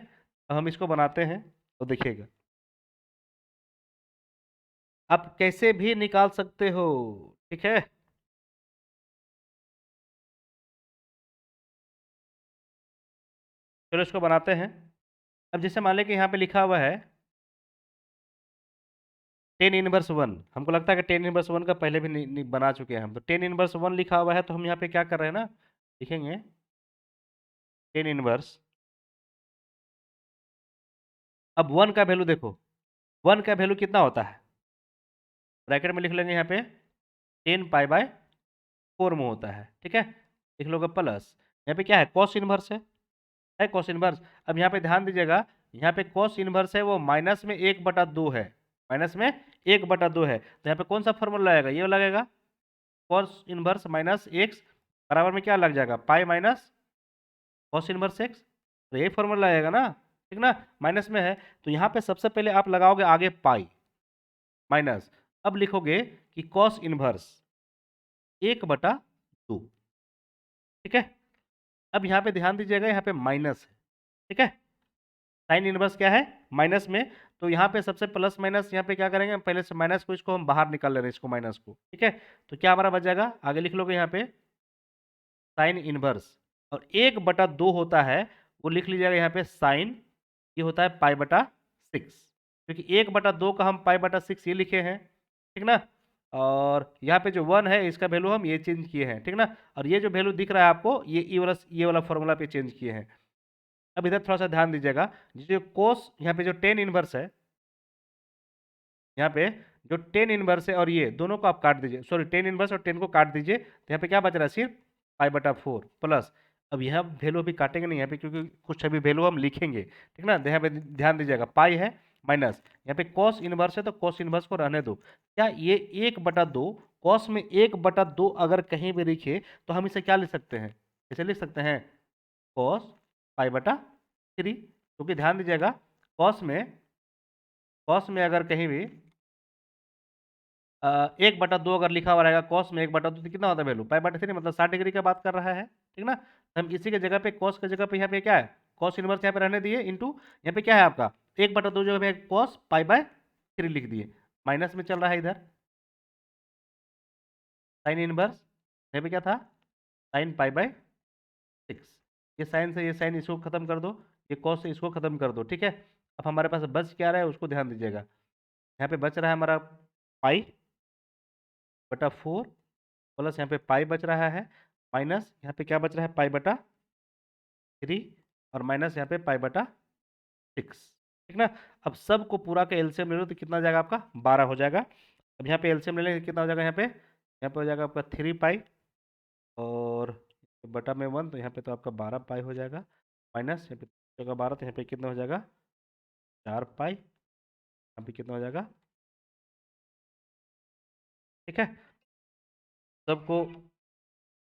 अब हम इसको बनाते हैं, तो देखिएगा आप कैसे भी निकाल सकते हो, ठीक है। चलो इसको बनाते हैं। अब जैसे मान लें कि यहाँ पे लिखा हुआ है 10 इनवर्स 1, हमको लगता है कि 10 इनवर्स 1 का पहले भी बना चुके हैं हम, तो 10 इनवर्स 1 लिखा हुआ है, तो हम यहाँ पे क्या कर रहे हैं ना, लिखेंगे 10 इनवर्स, अब 1 का वैल्यू देखो, 1 का वैल्यू कितना होता है, ब्रैकेट में लिख लेंगे यहाँ पे 10π/4 में होता है, ठीक है। लिख लोगे प्लस, यहाँ पे क्या है, कॉस इनवर्स है कॉस इनवर्स। अब यहाँ पे ध्यान दीजिएगा, यहाँ पे कॉस इनवर्स है वो माइनस में 1/2 है, माइनस में 1/2 है, तो यहाँ पे कौन सा फॉर्मूला लगेगा, ये लगेगा कॉस इनवर्स माइनस एक्स बराबर में क्या लग जाएगा, pi minus cos inverse x, तो यही फॉर्मूला लगेगा ना, ठीक ना। माइनस में है, तो यहाँ पे सबसे पहले आप लगाओगे आगे पाई माइनस, अब लिखोगे कि कॉस इनवर्स 1/2, ठीक है। अब यहाँ पे ध्यान दीजिएगा, यहाँ पे माइनस है, ठीक है, साइन इनवर्स क्या है, माइनस में, तो यहाँ पे सबसे प्लस माइनस यहाँ पे क्या करेंगे, पहले से माइनस को इसको हम बाहर निकाल ले रहे हैं, इसको माइनस को, ठीक है। तो क्या हमारा बच जाएगा, आगे लिख लोगे यहाँ पे साइन इनवर्स, और 1/2 होता है, वो लिख लीजिएगा यहाँ पे साइन, ये होता है π/6, क्योंकि 1/2 का हम π/6 ये लिखे हैं, ठीक ना। और यहाँ पे जो 1 है इसका वैल्यू हम ये चेंज किए हैं, ठीक ना। और ये जो वैल्यू दिख रहा है आपको, ये वाला फॉर्मूला पे चेंज किए हैं। अब इधर थोड़ा सा ध्यान दीजिएगा, जो कोस यहाँ पे जो 10 इनवर्स है, यहाँ पे जो 10 इनवर्स है और ये दोनों को आप काट दीजिए, सॉरी 10 इनवर्स और 10 को काट दीजिए, तो यहाँ पे क्या बच रहा है, सिर्फ π/4 प्लस, अब यहाँ वैल्यू अभी काटेंगे नहीं यहाँ पे, क्योंकि कुछ अभी वैल्यू हम लिखेंगे, ठीक ना। यहाँ पे ध्यान दीजिएगा, पाई है माइनस, यहाँ पे कॉस इनवर्स है, तो कॉस इनवर्स को रहने दो, क्या ये 1/2, कॉस में 1/2 अगर कहीं भी लिखे, तो हम इसे क्या लिख सकते हैं, इसे लिख सकते हैं कॉस π/3, क्योंकि ध्यान दीजिएगा कॉस में अगर कहीं भी 1/2 अगर लिखा हुआ रहेगा, कॉस में 1/2, तो कितना होता है वैल्यू, π/3, मतलब 60 डिग्री का बात कर रहा है, ठीक ना। हम इसी के जगह पे कॉस के जगह पे यहाँ पे क्या है, कॉस इनवर्स यहाँ पे रहने दिए, इंटू यहाँ पे क्या है आपका 1/2 जगह पे कॉस π/3 लिख दिए, माइनस में चल रहा है इधर साइन इनवर्स, यहाँ पे क्या था साइन π/6, ये साइन से ये साइन इसको खत्म कर दो, ये कॉस से इसको खत्म कर दो, ठीक है। अब हमारे पास बच क्या रहा है उसको ध्यान दीजिएगा, यहाँ पे बच रहा है हमारा π/4 प्लस यहाँ पे पाई बच रहा है, माइनस यहाँ पे क्या बच रहा है π/3, और माइनस यहाँ पे π/6, ठीक ना। अब सबको पूरा का एलसीएम ले लो, तो कितना जाएगा आपका 12 हो जाएगा। अब यहाँ पे एलसीएम ले लेंगे, कितना हो जाएगा यहाँ पे यहाँ पे हो जाएगा आपका 3 पाई और बटा में 1, तो यहाँ पे तो आपका 12 पाई हो जाएगा, माइनस यहाँ पे जगह 12, तो यहाँ पे कितना हो जाएगा 4 पाई, यहाँ पे कितना हो जाएगा। ठीक है, सबको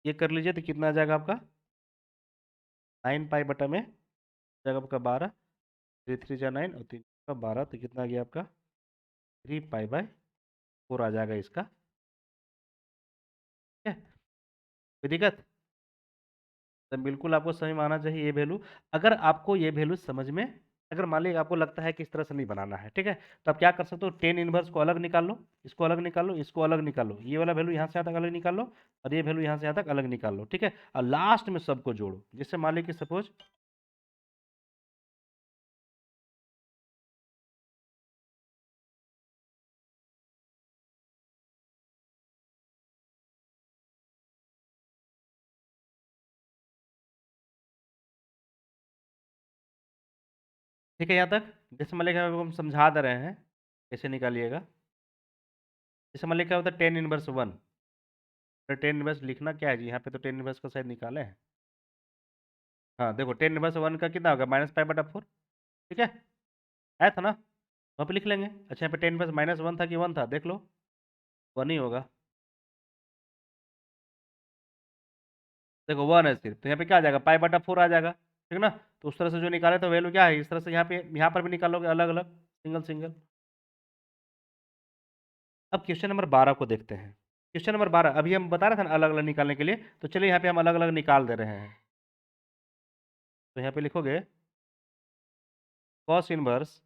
ये कर लीजिए तो कितना आ जाएगा आपका 9 पाई बटा में जाएगा आपका 12, 3 3 जा 9 और 3 का 12, तो कितना आ गया आपका 3 पाई/4 आ जाएगा इसका। ठीक है, कोई दिक्कत? तो बिल्कुल आपको समझ में आना चाहिए ये वैल्यू। अगर आपको ये वैल्यू समझ में, अगर मान लीजिए आपको लगता है कि इस तरह से नहीं बनाना है, ठीक है, तो आप क्या कर सकते हो, टेन इनवर्स को अलग निकाल लो, इसको अलग निकाल लो, इसको अलग निकाल लो, ये वाला वैल्यू यहाँ से यहाँ तक अलग निकाल लो और ये वैल्यू यहाँ से यहाँ तक अलग निकाल लो। ठीक है, और लास्ट में सबको जोड़ो। जैसे मान लीजिए कि सपोज ठीक है यहाँ तक, जैसे मान लीजिए हम समझा दे रहे हैं कैसे निकालिएगा। जैसे मान लीजिए क्या होता है टेन इनवर्स 1, तो टेन इनवर्स लिखना क्या है जी, यहाँ पे तो टेन इनवर्स का शायद निकाले हैं। हाँ देखो, टेन इनवर्स 1 का कितना होगा -पाई/4। ठीक है, आया था ना, वहाँ पे लिख लेंगे। अच्छा, यहाँ पे टेन इनवर्स -1 था कि 1 था, देख लो 1 ही होगा। देखो 1 है सिर्फ, तो यहाँ पे क्या आ जाएगा पाई/4 आ जाएगा। ठीक ना, तो उस तरह से जो निकाले तो वैल्यू क्या है, इस तरह से यहाँ पर भी निकालोगे अलग अलग, सिंगल सिंगल। अब क्वेश्चन नंबर 12 को देखते हैं। क्वेश्चन नंबर 12 अभी हम बता रहे थे ना अलग अलग निकालने के लिए, तो चलिए यहाँ पे हम अलग अलग निकाल दे रहे हैं। तो यहाँ पे लिखोगे कॉस इनवर्स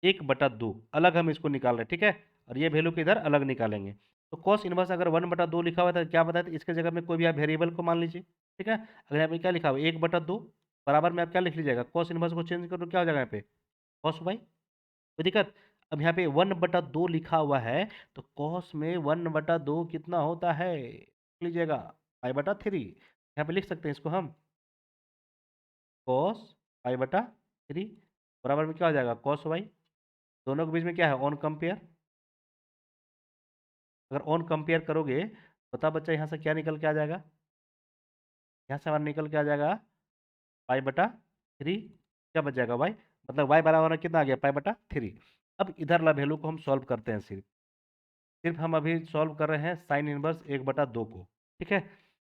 1/2 अलग हम इसको निकाल रहे हैं। ठीक है, और ये वैल्यू किधर अलग निकालेंगे। तो कॉस इनवर्स अगर 1/2 लिखा हुआ था क्या बताया था, इसके जगह में कोई भी आप वेरिएबल को मान लीजिए। ठीक है, अगर यहाँ पे क्या लिखा हुआ 1/2 बराबर में आप क्या लिख लीजिएगा, कॉस इनवर्स को चेंज करो क्या हो जाएगा यहाँ पे कॉस वाई। कोई दिक्कत? अब यहाँ पे 1/2 लिखा हुआ है, तो कॉस में 1/2 कितना होता है लिख लीजिएगा पाई/3। यहाँ पे लिख सकते हैं इसको हम कॉस पाई/3 बराबर में क्या हो जाएगा कॉस वाई। दोनों के बीच में क्या है ऑन कंपेयर। अगर ऑन कंपेयर करोगे बता बच्चा यहाँ से क्या निकल के आ जाएगा, यहाँ से हमारा निकल के आ जाएगा पाई/3। क्या बच जाएगा वाई, मतलब वाई बराबर में कितना आ गया पाई/3। अब इधर ला वैल्यू को हम सॉल्व करते हैं। सिर्फ सिर्फ हम अभी सॉल्व कर रहे हैं साइन इनवर्स 1/2 को। ठीक है,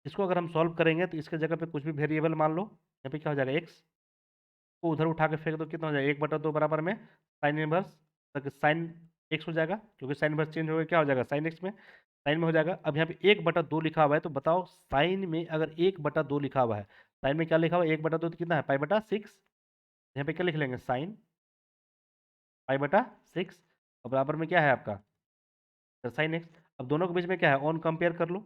इसको अगर हम सॉल्व करेंगे तो इसके जगह पे कुछ भी वेरिएबल मान लो, यहाँ पे क्या हो जाएगा एक्स को उधर उठा के फेंक दो, कितना हो जाएगा 1/2 बराबर में साइन इनवर्स तक साइन एक्स हो जाएगा, क्योंकि साइन इनवर्स चेंज हो गया क्या हो जाएगा साइन एक्स में, साइन में हो जाएगा। अब यहाँ पे 1/2 लिखा हुआ है, तो बताओ साइन में अगर 1/2 लिखा हुआ है, साइन में क्या लिखा हुआ है 1/2 तो कितना है पाई/6। यहाँ पे क्या लिख लेंगे साइन पाई/6 और बराबर में क्या है आपका साइन एक्स। अब दोनों के बीच में क्या है ऑन कंपेयर कर लो,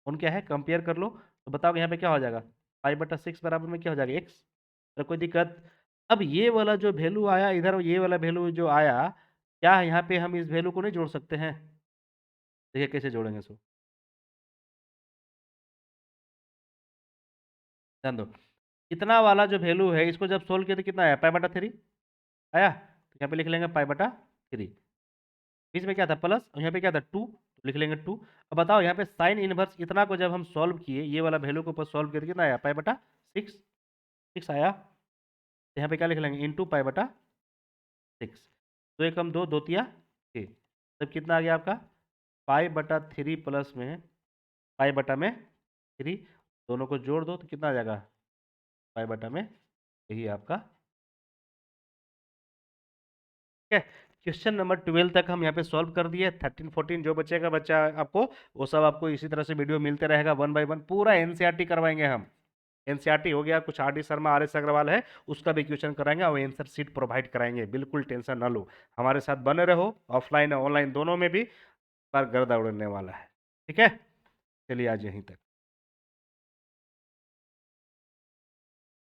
ऑन क्या है कंपेयर कर लो, तो बताओ यहाँ पे क्या हो जाएगा पाई/6 बराबर में क्या हो जाएगा एक्स। तो कोई दिक्कत? अब ये वाला जो वैल्यू आया इधर, ये वाला वैल्यू जो आया, क्या यहाँ पे हम इस वैल्यू को नहीं जोड़ सकते हैं? देखिए कैसे जोड़ेंगे इसको, ध्यान दो। इतना वाला जो वैल्यू है इसको जब सोल्व किया तो कितना आया पाई/3 आया, तो यहाँ पे लिख लेंगे पाई/3। बीच में क्या था प्लस और यहाँ पे क्या था 2, तो लिख लेंगे 2। अब बताओ यहाँ पे साइन इनवर्स इतना को जब हम सॉल्व किए, ये वाला वैल्यू को ऊपर सॉल्व किया तो कितना आया पाई/6, 6 आया। तो यहाँ पे क्या लिख लेंगे इंटू पाई/6। 2 एकम 2, 2 तिया 6, तब कितना आ गया आपका पाई/3 प्लस में पाई/3, दोनों को जोड़ दो तो कितना आ जाएगा पाई/में, यही आपका। ठीक है, क्वेश्चन नंबर 12 तक हम यहाँ पे सॉल्व कर दिए। 13 14 जो बचेगा बच्चा आपको, वो सब आपको इसी तरह से वीडियो मिलते रहेगा 1 बाय 1। पूरा एनसीईआरटी करवाएंगे हम, एनसीईआरटी हो गया, कुछ R D Sharma R S Agarwal है उसका भी क्वेश्चन कराएंगे और आंसर शीट प्रोवाइड कराएंगे। बिल्कुल टेंशन ना लो, हमारे साथ बने रहो, ऑफलाइन और ऑनलाइन दोनों में भी पर गर्दा उड़ने वाला है। ठीक है, चलिए आज यहीं तक।